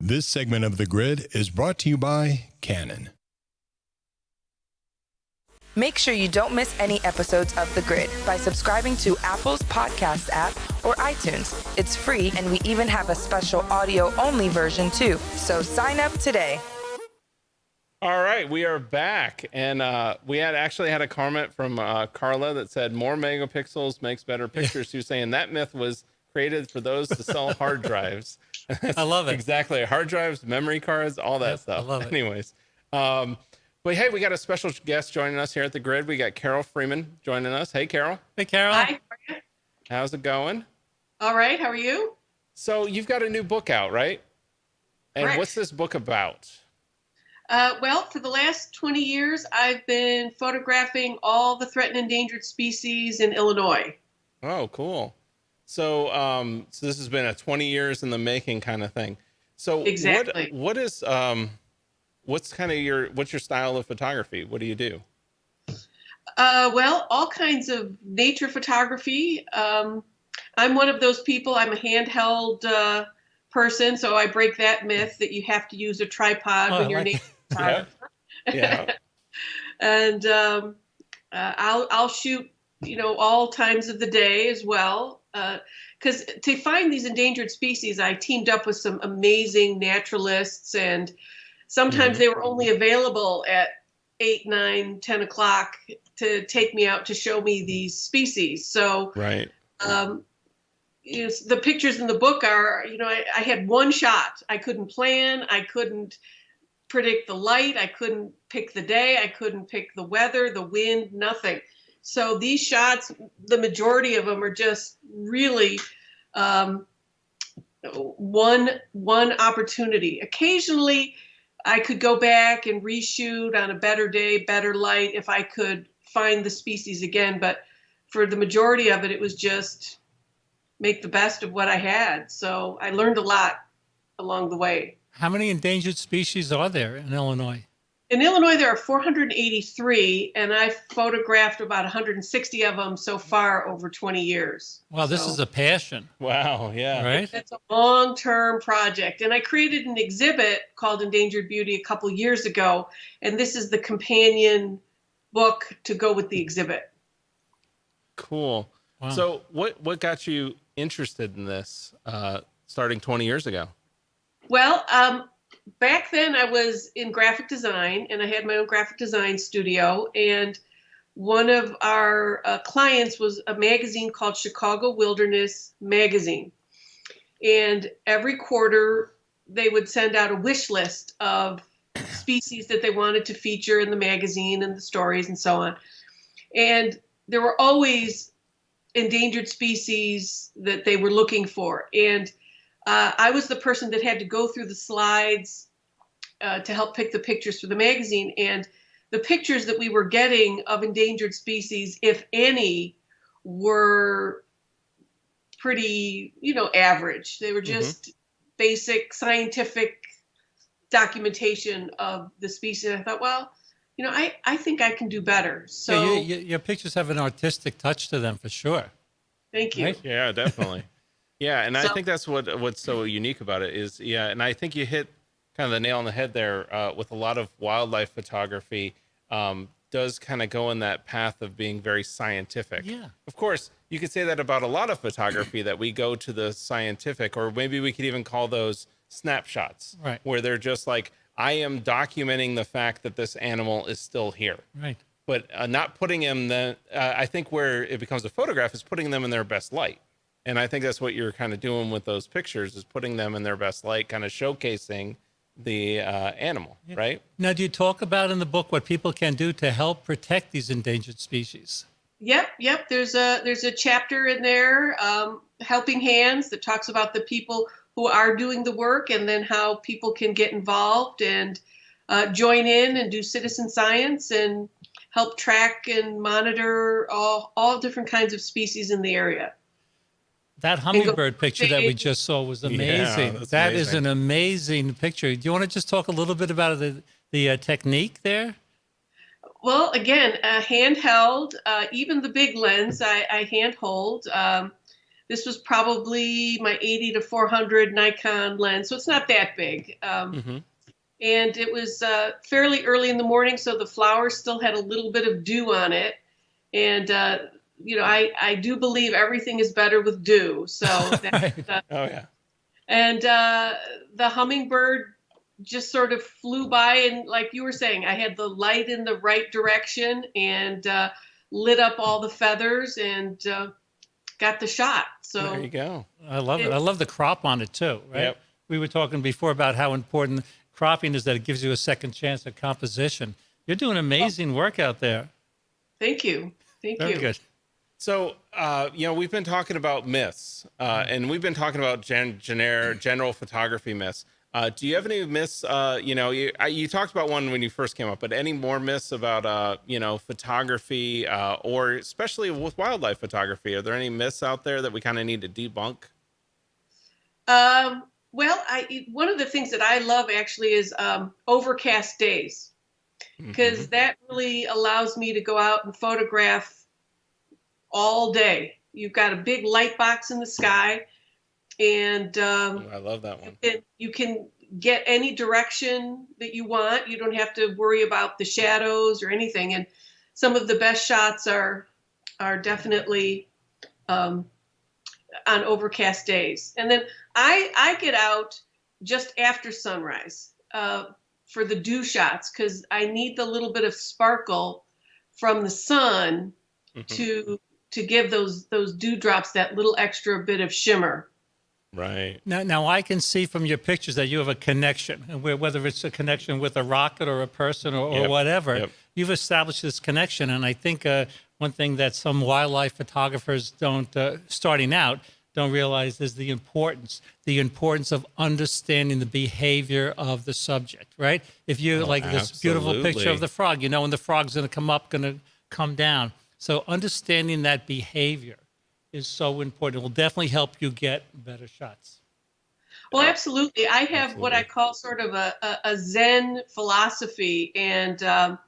This segment of The Grid is brought to you by Canon. Make sure you don't miss any episodes of The Grid by subscribing to Apple's podcast app or iTunes. It's free, and we even have a special audio-only version too. So sign up today. All right, we are back, and we actually had a comment from Carla that said more megapixels makes better pictures. She was saying that myth was created for those to sell hard drives. I love it. Exactly, hard drives, memory cards, all that stuff. I love it. Anyways, but hey, we got a special guest joining us here at the Grid. We got Carol Freeman joining us. Hey, Carol. Hey, Carol. Hi. How's it going? All right. How are you? So you've got a new book out, right? And Correct. What's this book about? Well, for the last 20 years, I've been photographing all the threatened and endangered species in Illinois. Oh, cool. So, so this has been a 20 years in the making kind of thing. So Exactly. what is, what's kind of what's your style of photography? What do you do? Well, all kinds of nature photography. I'm one of those people, I'm a handheld person, so I break that myth that you have to use a tripod when you're nature photographer. Yeah. And I'll shoot, all times of the day as well. Because to find these endangered species, I teamed up with some amazing naturalists, and sometimes they were only available at 8, 9, 10 o'clock to take me out to show me these species. So Right. The pictures in the book are, I had one shot. I couldn't plan. I couldn't predict the light. I couldn't pick the day. I couldn't pick the weather, the wind, nothing. So these shots, the majority of them are just really one opportunity. Occasionally, I could go back and reshoot on a better day, better light, if I could find the species again. But for the majority of it, it was just make the best of what I had. So I learned a lot along the way. How many endangered species are there in Illinois? In Illinois, there are 483, and I've photographed about 160 of them so far over 20 years. Wow, this is a passion. Wow, yeah. Right? It's a long-term project. And I created an exhibit called Endangered Beauty a couple years ago, and this is the companion book to go with the exhibit. Cool. Wow. So what got you interested in this starting 20 years ago? Well, back then I was in graphic design, and I had my own graphic design studio. And one of our clients was a magazine called Chicago Wilderness Magazine. And every quarter they would send out a wish list of species that they wanted to feature in the magazine and the stories and so on. And there were always endangered species that they were looking for. And I was the person that had to go through the slides to help pick the pictures for the magazine. And the pictures that we were getting of endangered species, if any, were pretty, average. They were just basic scientific documentation of the species. And I thought, well, I think I can do better. So yeah, your pictures have an artistic touch to them for sure. Thank you. Right? Yeah, definitely. Yeah, and I think that's what's so unique about it is, and I think you hit kind of the nail on the head there with a lot of wildlife photography does kind of go in that path of being very scientific. Yeah. Of course, you could say that about a lot of photography, that we go to the scientific, or maybe we could even call those snapshots, Right. where they're just like, I am documenting the fact that this animal is still here. Right. But not putting them, I think where it becomes a photograph is putting them in their best light. And I think that's what you're kind of doing with those pictures, is putting them in their best light, kind of showcasing the animal, right? Now, do you talk about in the book what people can do to help protect these endangered species? Yep. There's a chapter in there, Helping Hands, that talks about the people who are doing the work, and then how people can get involved and join in and do citizen science and help track and monitor all different kinds of species in the area. That hummingbird picture that we just saw was amazing. Yeah, that is amazing. an amazing picture. Do you want to just talk a little bit about the technique there? Well, again, handheld, even the big lens I hand hold. This was probably my 80 to 400 Nikon lens, so it's not that big. And it was fairly early in the morning, so the flowers still had a little bit of dew on it. And, I do believe everything is better with dew. So, that, Oh, yeah. and the hummingbird just sort of flew by. And like you were saying, I had the light in the right direction and lit up all the feathers and got the shot. So There you go. I love it. I love the crop on it too, right? Yep. We were talking before about how important cropping is, that it gives you a second chance at composition. You're doing amazing work out there. Thank you. Very good. So, we've been talking about myths, and we've been talking about general photography myths. Do you have any myths? You talked about one when you first came up, but any more myths about, photography, or especially with wildlife photography? Are there any myths out there that we kind of need to debunk? Well, one of the things that I love actually is overcast days, because that really allows me to go out and photograph all day. You've got a big light box in the sky, and I love that one. you can get any direction that you want. You don't have to worry about the shadows or anything. And some of the best shots are definitely on overcast days. And then I get out just after sunrise. for the dew shots because I need the little bit of sparkle from the sun to give those dewdrops that little extra bit of shimmer. Right. Now I can see from your pictures that you have a connection, whether it's a connection with a rocket or a person or whatever. Yep. You've established this connection, and I think one thing that some wildlife photographers starting out don't realize is the importance of understanding the behavior of the subject, right? If you this beautiful picture of the frog, when the frog's going to come up, going to come down. So understanding that behavior is so important. It will definitely help you get better shots. Well, absolutely. I have what I call sort of a Zen philosophy, and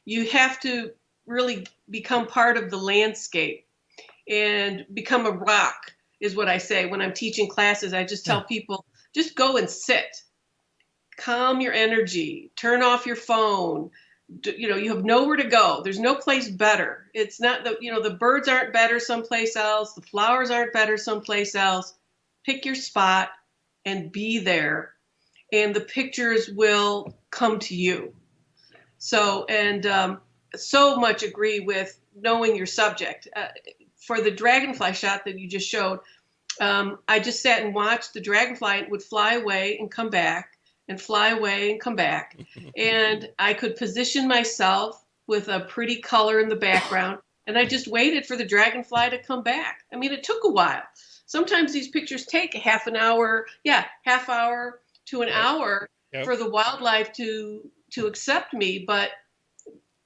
you have to really become part of the landscape and become a rock, is what I say when I'm teaching classes. I just tell people, just go and sit, calm your energy, turn off your phone. You have nowhere to go. There's no place better. It's not the birds aren't better someplace else. The flowers aren't better someplace else. Pick your spot and be there, and the pictures will come to you. So, and so much agree with knowing your subject. For the dragonfly shot that you just showed, I just sat and watched the dragonfly. It would fly away and come back, and fly away and come back. And I could position myself with a pretty color in the background, and I just waited for the dragonfly to come back. I mean, it took a while. Sometimes these pictures take a half hour to an hour for the wildlife to accept me, but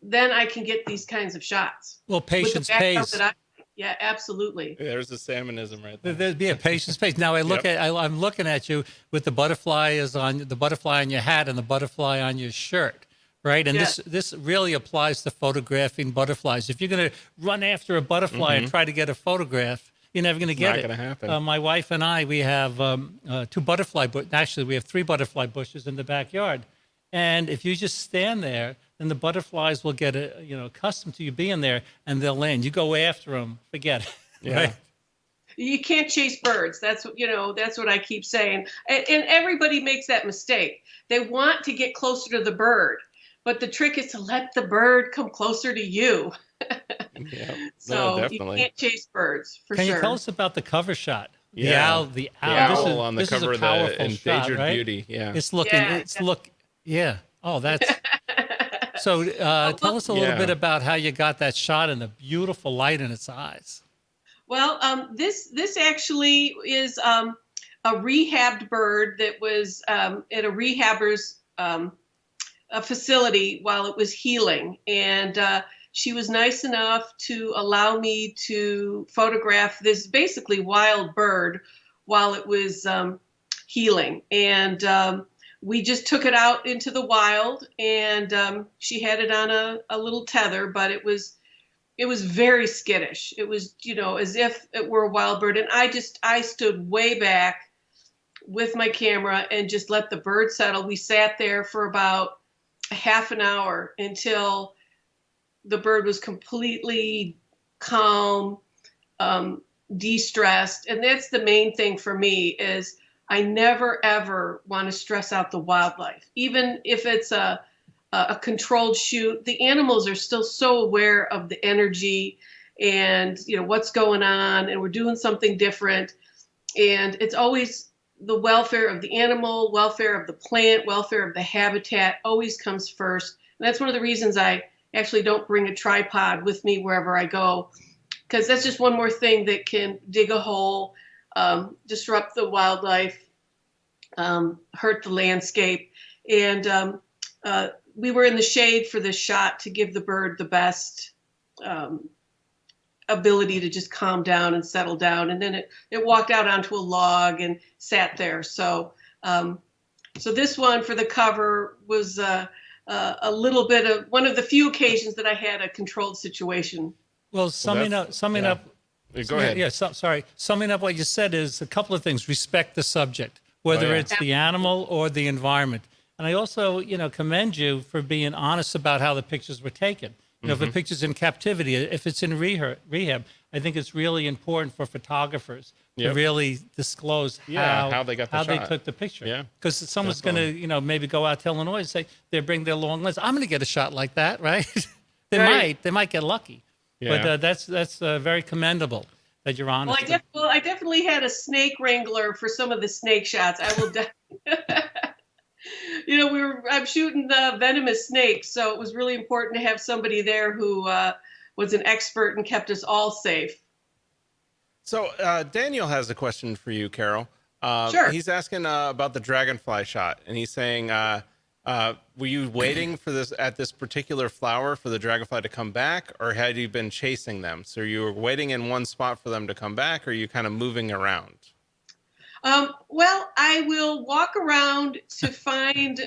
then I can get these kinds of shots. Well, patience pays. Yeah, absolutely. There's the salmonism right there. There'd be a patience pays. Now I'm looking at you with the butterfly on your hat and the butterfly on your shirt, right? And this really applies to photographing butterflies. If you're going to run after a butterfly and try to get a photograph, you're never going to get it. It's not going to happen. My wife and I, we have we have 3 butterfly bushes in the backyard. And if you just stand there, then the butterflies will get accustomed to you being there, and they'll land. You go after them, forget it. Yeah. Right? You can't chase birds. That's what I keep saying. And everybody makes that mistake. They want to get closer to the bird, but the trick is to let the bird come closer to you. So you can't chase birds for sure. Can you tell us about the cover shot? Yeah. The owl on the cover of the Endangered Beauty. Yeah. It's looking. Yeah. Oh, that's. So tell us a little bit about how you got that shot and the beautiful light in its eyes. Well, this actually is a rehabbed bird that was at a rehabber's a facility while it was healing, and she was nice enough to allow me to photograph this basically wild bird while it was healing, and we just took it out into the wild, and she had it on a little tether, but it was very skittish. It was, as if it were a wild bird. And I stood way back with my camera and just let the bird settle. We sat there for about a half an hour until the bird was completely calm, de-stressed. And that's the main thing for me is I never, ever want to stress out the wildlife. Even if it's a controlled shoot, the animals are still so aware of the energy and what's going on, and we're doing something different. And it's always the welfare of the animal, welfare of the plant, welfare of the habitat always comes first. And that's one of the reasons I actually don't bring a tripod with me wherever I go, because that's just one more thing that can dig a hole, disrupt the wildlife, hurt the landscape. And we were in the shade for this shot to give the bird the best ability to just calm down and settle down. And then it walked out onto a log and sat there. So so this one for the cover was a little bit of one of the few occasions that I had a controlled situation. Well, summing up. Go ahead. Yeah, sorry. Summing up what you said is a couple of things. Respect the subject, whether it's the animal or the environment. And I also, commend you for being honest about how the pictures were taken. If the picture's in captivity, if it's in rehab, I think it's really important for photographers to really disclose how they got the how they shot. took the picture. Yeah, because someone's going to, maybe go out to Illinois and say they bring their long lens. I'm going to get a shot like that, right? They might get lucky, but that's very commendable that you're honest. Well, I definitely had a snake wrangler for some of the snake shots. I will. I'm shooting venomous snakes, so it was really important to have somebody there who was an expert and kept us all safe. So Daniel has a question for you, Carol. Sure. He's asking about the dragonfly shot, and he's saying, were you waiting for this particular flower for the dragonfly to come back, or had you been chasing them? So you were waiting in one spot for them to come back, or are you kind of moving around? Well, I will walk around to find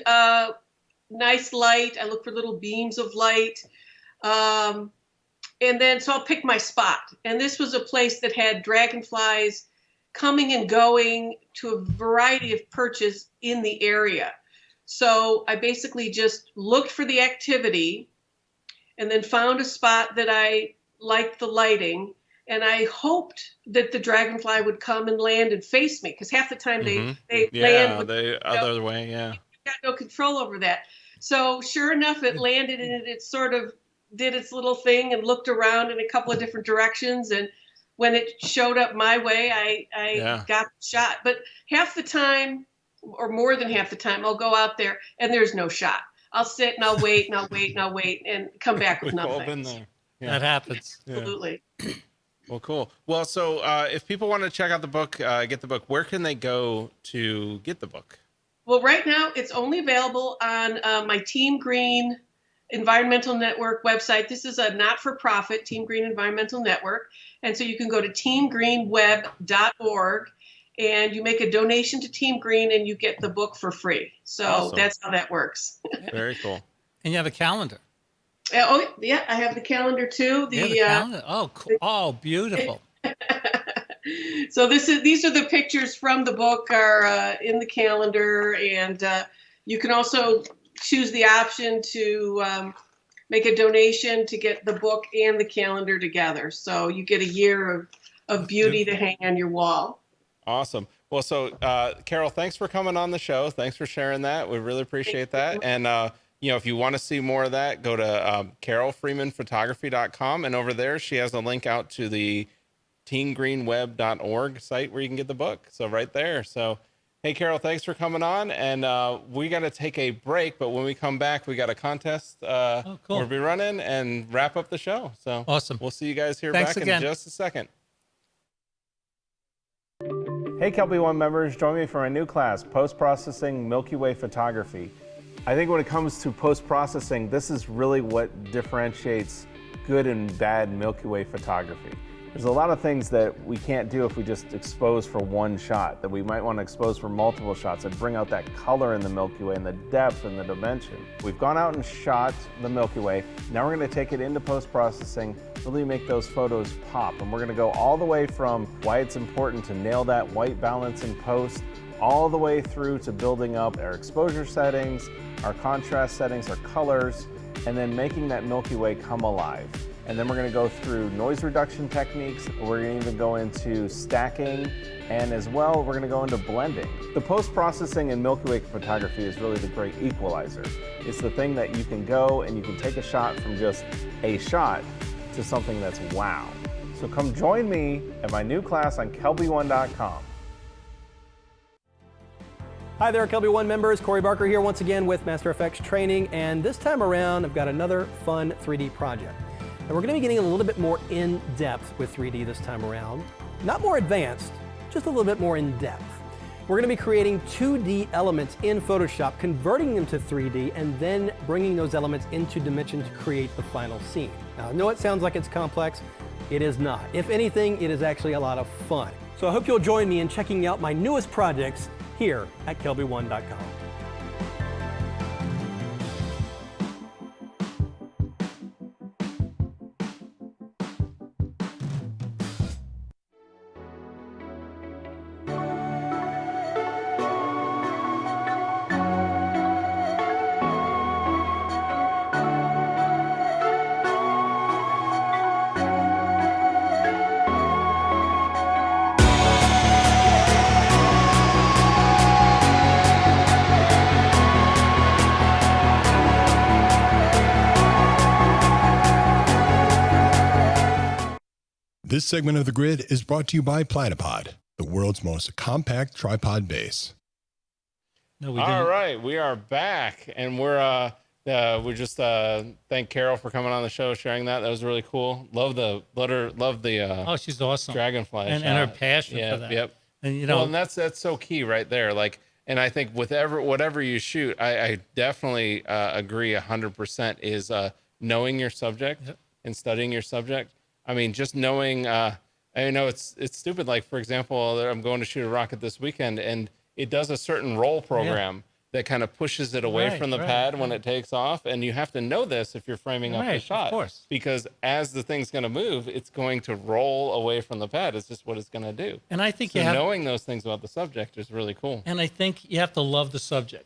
nice light. I look for little beams of light. And then, so I'll pick my spot. And this was a place that had dragonflies coming and going to a variety of perches in the area. So I basically just looked for the activity and then found a spot that I liked the lighting. And I hoped that the dragonfly would come and land and face me, because half the time they land the other way. Yeah, you've got no control over that. So sure enough, it landed and it sort of did its little thing and looked around in a couple of different directions. And when it showed up my way, I got the shot. But half the time, or more than half the time, I'll go out there and there's no shot. I'll sit and I'll wait and I'll wait and I'll wait and come back with nothing. We've all been there. Yeah. That happens. Absolutely. Well, cool. Well, so if people want to check out the book, get the book, where can they go to get the book? Well, right now it's only available on my Team Green Environmental Network website. This is a not-for-profit Team Green Environmental Network. And so you can go to teamgreenweb.org and you make a donation to Team Green and you get the book for free. So That's how that works. Very cool. And you have a calendar. Oh, yeah, I have the calendar too. Calendar? Oh, cool. Oh, beautiful. So these are the pictures from the book are in the calendar, and you can also choose the option to make a donation to get the book and the calendar together. So you get a year of beauty to hang on your wall. Awesome. Well, so Carol, thanks for coming on the show. Thanks for sharing that. We really appreciate that. And if you want to see more of that, go to carolfreemanphotography.com, and over there she has a link out to the teamgreenweb.org site where you can get the book. So right there. So, hey, Carol, thanks for coming on. And we got to take a break, but when we come back, we got a contest cool. we'll be running and wrap up the show. So awesome. We'll see you guys here Thanks back again. in just a second. Hey, Kelby One members, join me for my new class, Post-Processing Milky Way Photography. I think when it comes to post-processing, this is really what differentiates good and bad Milky Way photography. There's a lot of things that we can't do if we just expose for one shot, that we might want to expose for multiple shots and bring out that color in the Milky Way and the depth and the dimension. We've gone out and shot the Milky Way. Now we're going to take it into post-processing, really make those photos pop. And we're going to go all the way from why it's important to nail that white balance in post, all the way through to building up our exposure settings, our contrast settings, our colors, and then making that Milky Way come alive. And then we're going to go through noise reduction techniques. We're going to even go into stacking, and as well, we're going to go into blending. The post-processing in Milky Way photography is really the great equalizer. It's the thing that you can go and you can take a shot from just a shot to something that's wow. So come join me at my new class on kelby1.com. Hi there, Kelby One members. Corey Barker here once again with Master FX Training, and this time around I've got another fun 3D project. And we're going to be getting a little bit more in depth with 3D this time around. Not more advanced, just a little bit more in depth. We're going to be creating 2D elements in Photoshop, converting them to 3D, and then bringing those elements into Dimension to create the final scene. Now, I know it sounds like it's complex. It is not. If anything, it is actually a lot of fun. So I hope you'll join me in checking out my newest projects here at kelby1.com. This segment of The Grid is brought to you by Platypod, the world's most compact tripod base. No, we All didn't. right, we are back, and we just thank Carol for coming on the show, sharing that. That was really cool. Love the Oh, she's awesome. dragonfly and her passion for that. Yep. And Well, and that's so key right there. Like, and I think with whatever you shoot, I definitely agree 100% is knowing your subject and studying your subject. I mean, just knowing. I know it's stupid. Like, for example, I'm going to shoot a rocket this weekend, and it does a certain roll program that kind of pushes it away from the pad when it takes off. And you have to know this if you're framing up the shot. Of course. Because as the thing's going to move, it's going to roll away from the pad. It's just what it's going to do. And I think knowing those things about the subject is really cool. And I think you have to love the subject.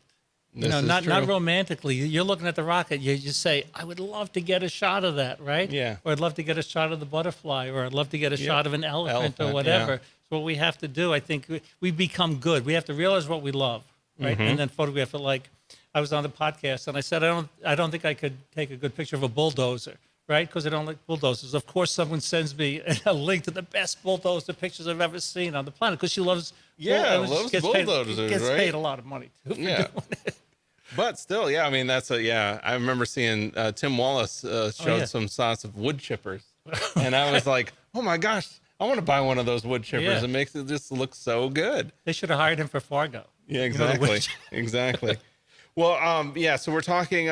Not romantically. You're looking at the rocket. You say, I would love to get a shot of that, right? Yeah. Or I'd love to get a shot of the butterfly, or I'd love to get a shot of an elephant or whatever. So what we have to do, I think, we become good. We have to realize what we love, right? And then photograph it. Like I was on the podcast and I said, I don't think I could take a good picture of a bulldozer, right? Because I don't like bulldozers. Of course, someone sends me a link to the best bulldozer pictures I've ever seen on the planet because she loves loves bulldozers, gets right? paid a lot of money too. For doing it. But still, I mean, I remember seeing Tim Wallace showed some shots of wood chippers. And I was like, oh my gosh, I want to buy one of those wood chippers. It makes it just look so good. They should have hired him for Fargo. Yeah, exactly. Exactly. Well, so we're talking,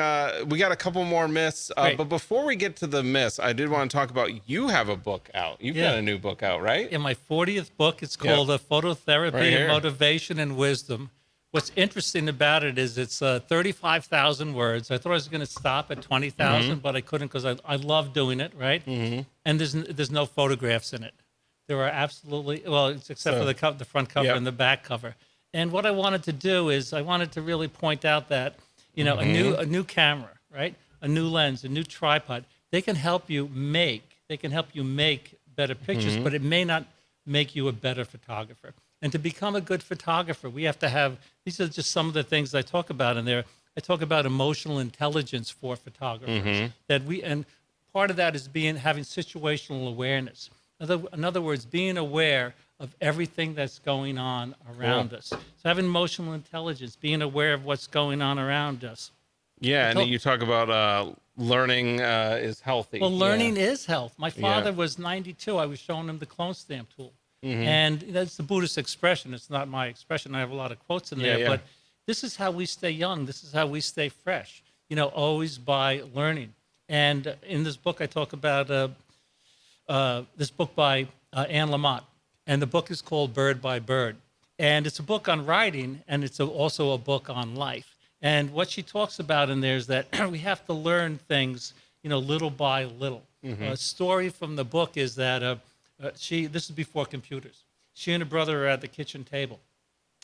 we got a couple more myths, but before we get to the myths, I did want to talk about, you have a book out. You've got a new book out, right? In my 40th book, it's called Phototherapy and Motivation and Wisdom. What's interesting about it is it's 35,000 words. I thought I was going to stop at 20,000, but I couldn't because I love doing it, right? And there's no photographs in it. There are absolutely, except for the front cover and the back cover. And what I wanted to do is I wanted to really point out that, a new camera, right? A new lens, a new tripod, they can help you make better pictures, but it may not make you a better photographer. And to become a good photographer, we have to have, these are just some of the things I talk about in there. I talk about emotional intelligence for photographers. And part of that is having situational awareness. In other words, being aware of everything that's going on around us. So having emotional intelligence, being aware of what's going on around us. Yeah, and you talk about learning is healthy. Well, learning is health. My father was 92. I was showing him the clone stamp tool. And that's the Buddhist expression. It's not my expression. I have a lot of quotes in there. But this is how we stay young. This is how we stay fresh, always by learning. And in this book, I talk about this book by Anne Lamott. And the book is called Bird by Bird. And it's a book on writing, and it's also a book on life. And what she talks about in there is that we have to learn things, little by little. A story from the book is that this is before computers. She and her brother are at the kitchen table,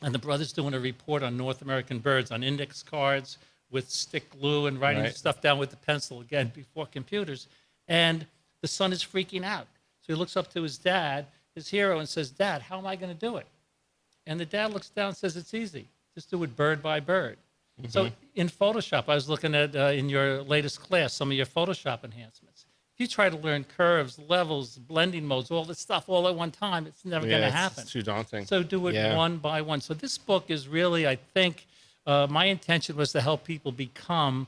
and the brother's doing a report on North American birds on index cards with stick glue and writing stuff down with the pencil, again, before computers. And the son is freaking out. So he looks up to his dad, his hero, and says, Dad, how am I going to do it? And the dad looks down and says, it's easy. Just do it bird by bird. So in Photoshop, I was looking at, in your latest class, some of your Photoshop enhancements. If you try to learn curves, levels, blending modes, all this stuff all at one time, it's never going to happen. It's too daunting. So do it one by one. So this book is really, I think, my intention was to help people become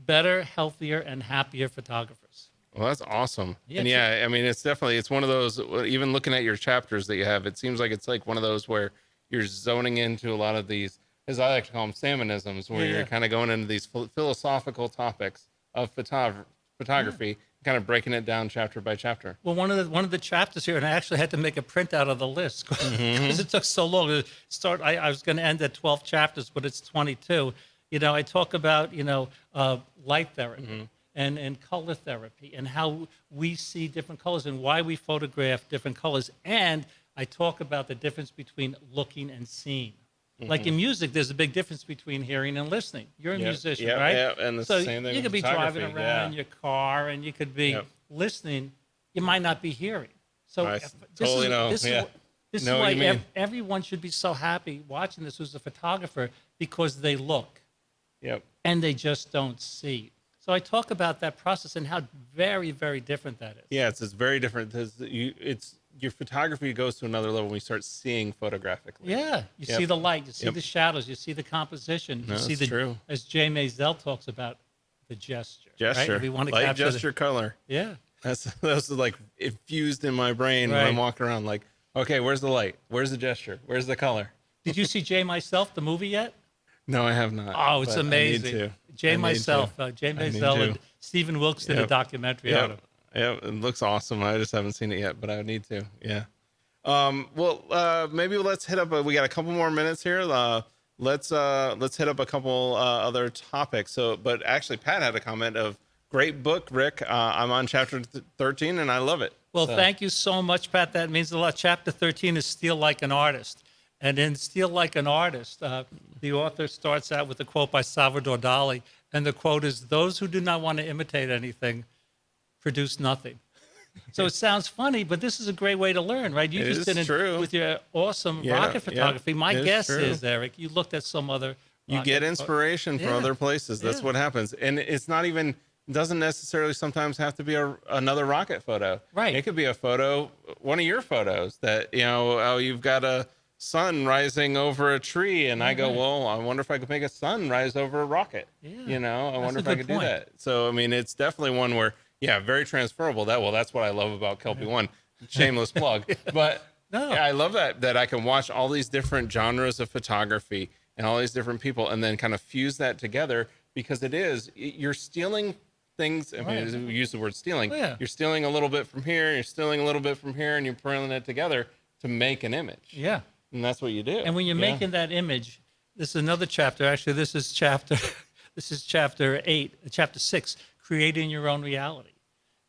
better, healthier, and happier photographers. Well, that's awesome. And I mean, it's one of those, even looking at your chapters that you have, it seems like it's like one of those where you're zoning into a lot of these, as I like to call them, Sammonisms, where you're kind of going into these philosophical topics of photography, kind of breaking it down chapter by chapter. Well, one of the chapters here, and I actually had to make a printout of the list because it took so long to start. I was going to end at 12 chapters, but it's 22. I talk about, light therapy. And color therapy and how we see different colors and why we photograph different colors. And I talk about the difference between looking and seeing. Like in music, there's a big difference between hearing and listening. You're a musician, right? Yeah, and the same thing you could be driving around in your car and you could be listening. You might not be hearing. So this is why everyone should be so happy watching this who's a photographer, because they look. And they just don't see. So I talk about that process and how very, very different that is. Yeah, it's very different. It's your photography goes to another level when you start seeing photographically. Yeah, you see the light, you see the shadows, you see the composition, you see true. As Jay Maisel talks about, the gesture. Gesture. Right? We want to light, capture gesture, color. Yeah. Those are like infused in my brain when I'm walking around. Like, okay, where's the light? Where's the gesture? Where's the color? Did you see Jay Myself, the movie yet? No, I have not. Oh, it's amazing. I need to. Jay Myself, Jay Maisel, and Stephen Wilkes did a documentary on him. Yeah, it looks awesome. I just haven't seen it yet, but I need to. Yeah. Maybe let's hit up. We got a couple more minutes here. Let's hit up a couple other topics. But actually, Pat had a comment of great book, Rick. I'm on chapter 13, and I love it. Well, thank you so much, Pat. That means a lot. Chapter 13 is Steal Like an Artist. And in Steal Like an Artist, the author starts out with a quote by Salvador Dali. And the quote is, "Those who do not want to imitate anything produce nothing." So it sounds funny, but this is a great way to learn, right? You just did it with your awesome rocket photography. My guess is, Erik, you looked at some other. You get inspiration from other places. That's what happens. And it's not even, doesn't necessarily sometimes have to be another rocket photo. Right. It could be a photo, one of your photos that, you've got a sun rising over a tree. And I go, well, I wonder if I could make a sun rise over a rocket. Yeah. I wonder if I could do that. So, I mean, it's definitely one where, very transferable. That's what I love about Kelpie One. Shameless plug. But I love that I can watch all these different genres of photography and all these different people and then kind of fuse that together, because you're stealing things. I mean, we use the word stealing. You're stealing a little bit from here, you're stealing a little bit from here, and you're pulling it together to make an image. Yeah. And that's what you do. And when you're making that image, this is another chapter. Actually, this is chapter 8, chapter 6, creating your own reality.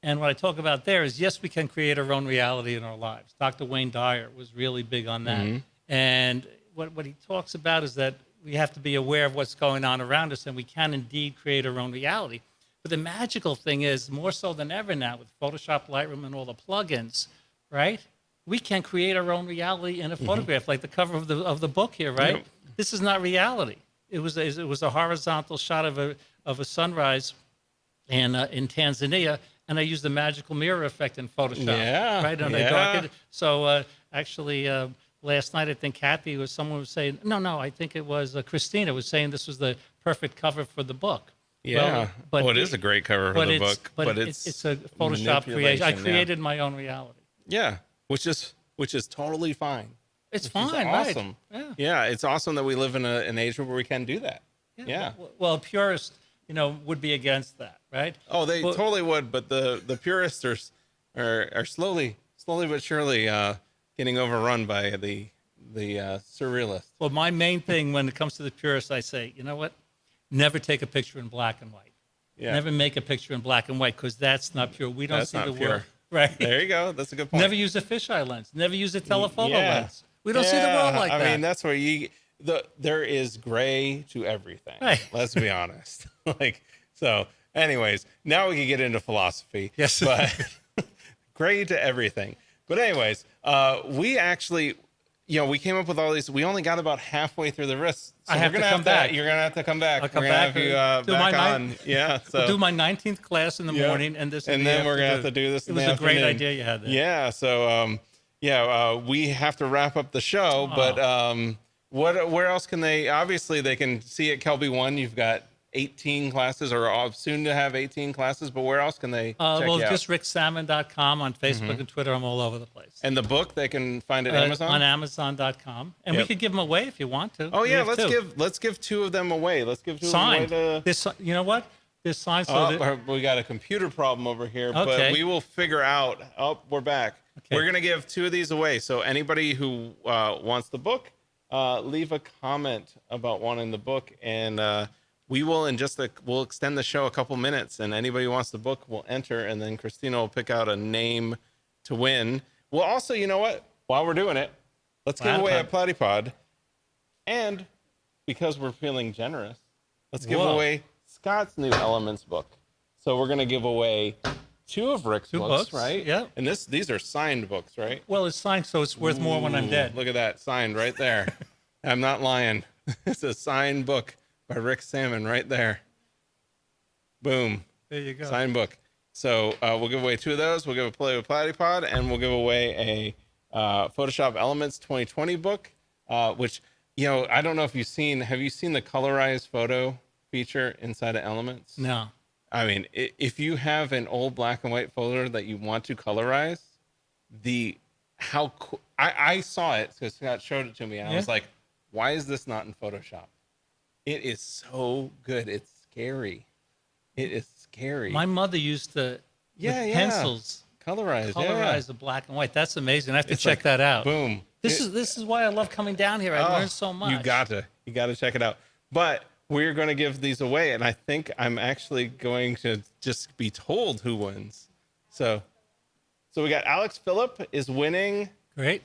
And what I talk about there is, yes, we can create our own reality in our lives. Dr. Wayne Dyer was really big on that. Mm-hmm. And what he talks about is that we have to be aware of what's going on around us, and we can indeed create our own reality. But the magical thing is, more so than ever now, with Photoshop, Lightroom, and all the plugins, right? We can create our own reality in a photograph, like the cover of the book here, right? Yep. This is not reality. It was a horizontal shot of a sunrise in Tanzania, and I used the magical mirror effect in Photoshop, right? And I darkened it. So actually, last night I think someone was saying, no, I think it was Christina was saying this was the perfect cover for the book. Yeah, but it is a great cover for the book. But it's a Photoshop creation. I created my own reality. Yeah, which is totally fine. It's fine, awesome. Right? Yeah, it's awesome that we live in an age where we can do that. Yeah. Well, purists, would be against that, right? Oh, they totally would. But the purists are slowly but surely getting overrun by the surrealists. Well, my main thing when it comes to the purists, I say, you know what? Never take a picture in black and white. Yeah. Never make a picture in black and white, because that's not pure. We don't see the world. Right. There you go. That's a good point. Never use a fisheye lens. Never use a telephoto lens. We don't see the world like that. I mean, that's where there is gray to everything. Right. Let's be honest. Anyways, now we can get into philosophy. Yes. But gray to everything. But anyways, we actually, we came up with all these. We only got about halfway through the risks. So I have to come back. You're gonna have to come back. I'll come we're back. Gonna have you back on. Yeah. So we'll do my 19th class in the morning, and then we're gonna have to do this. It was a great idea you had there. Yeah. So we have to wrap up the show. But where else can they? Obviously, they can see at Kelpie One. You've got 18 classes, or soon to have 18 classes, but where else can they check you out? Just ricksammon.com on Facebook and Twitter. I'm all over the place. And the book, they can find it at Amazon? On Amazon.com. And we could give them away if you want to. Oh, yeah, let's give 2 of them away. Let's give 2 signed. of them away. You know what? This signed. We got a computer problem over here, but we will figure out. Oh, we're back. Okay. We're going to give 2 of these away. So anybody who wants the book, leave a comment about wanting the book, and we will, we'll extend the show a couple minutes, and anybody who wants the book will enter, and then Christina will pick out a name to win. Well, also, you know what? While we're doing it, let's give away a Platypod. And because we're feeling generous, let's give away Scott's new Elements book. So we're going to give away 2 of Rick's books, right? Yeah. And these are signed books, right? Well, it's signed, so it's worth more when I'm dead. Look at that, signed right there. I'm not lying. It's a signed book by Rick Sammon right there. Boom. There you go. Signed book. So we'll give away 2 of those. We'll give a Play with Platypod, and we'll give away a Photoshop Elements 2020 book, which, I don't know if have you seen the colorized photo feature inside of Elements? No. I mean, if you have an old black and white photo that you want to colorize, I saw it because Scott showed it to me, and I was like, why is this not in Photoshop? It is so good. It's scary. It is scary. My mother used to with pencils colorize the black and white. That's amazing. I have to check that out. Boom. This is why I love coming down here. I learned so much. You got to check it out. But we're going to give these away, and I think I'm actually going to just be told who wins. So we got Alex Phillip is winning. Great.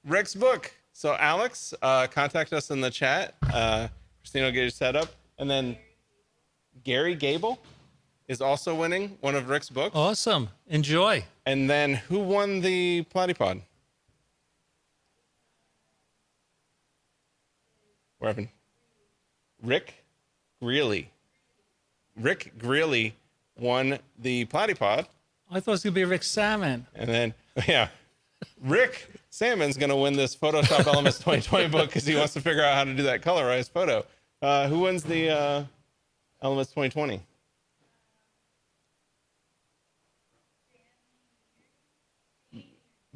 Rick's book. So Alex, contact us in the chat. Christina will get you set up. And then Gary Gable is also winning one of Rick's books. Awesome. Enjoy. And then who won the Platypod? We're having Rick Greeley. Rick Greeley won the Platypod. I thought it was going to be Rick Sammon. And then, Rick Sammon's going to win this Photoshop Elements 2020 book because he wants to figure out how to do that colorized photo. Who wins the Elements 2020?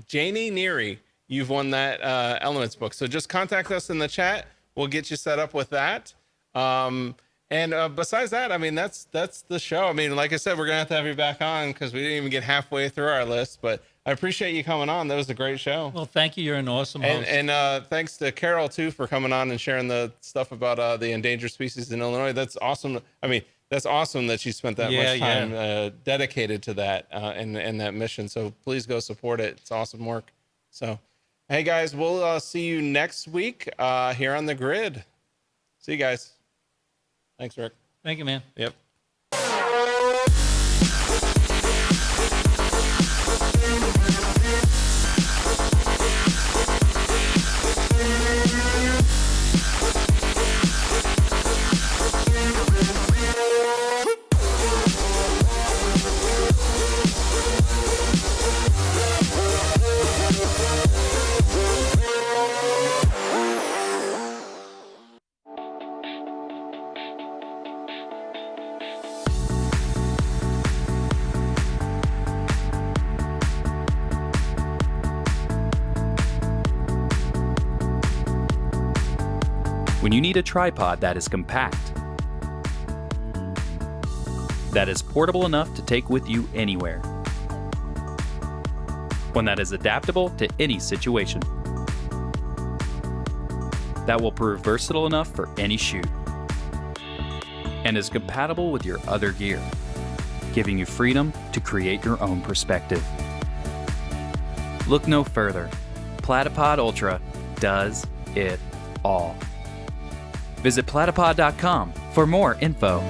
Janie Neary, you've won that Elements book. So just contact us in the chat. We'll get you set up with that. And besides that, I mean, that's the show. I mean, like I said, we're going to have you back on because we didn't even get halfway through our list. But I appreciate you coming on. That was a great show. Well, thank you. You're an awesome host. And thanks to Carol, too, for coming on and sharing the stuff about the endangered species in Illinois. That's awesome. I mean, that's awesome that she spent that much time dedicated to that and that mission. So please go support it. It's awesome work. So, hey, guys, we'll see you next week here on The Grid. See you guys. Thanks, Rick. Thank you, man. Yep. When you need a tripod that is compact, that is portable enough to take with you anywhere, one that is adaptable to any situation, that will prove versatile enough for any shoot, and is compatible with your other gear, giving you freedom to create your own perspective. Look no further. Platypod Ultra does it all. Visit platypod.com for more info.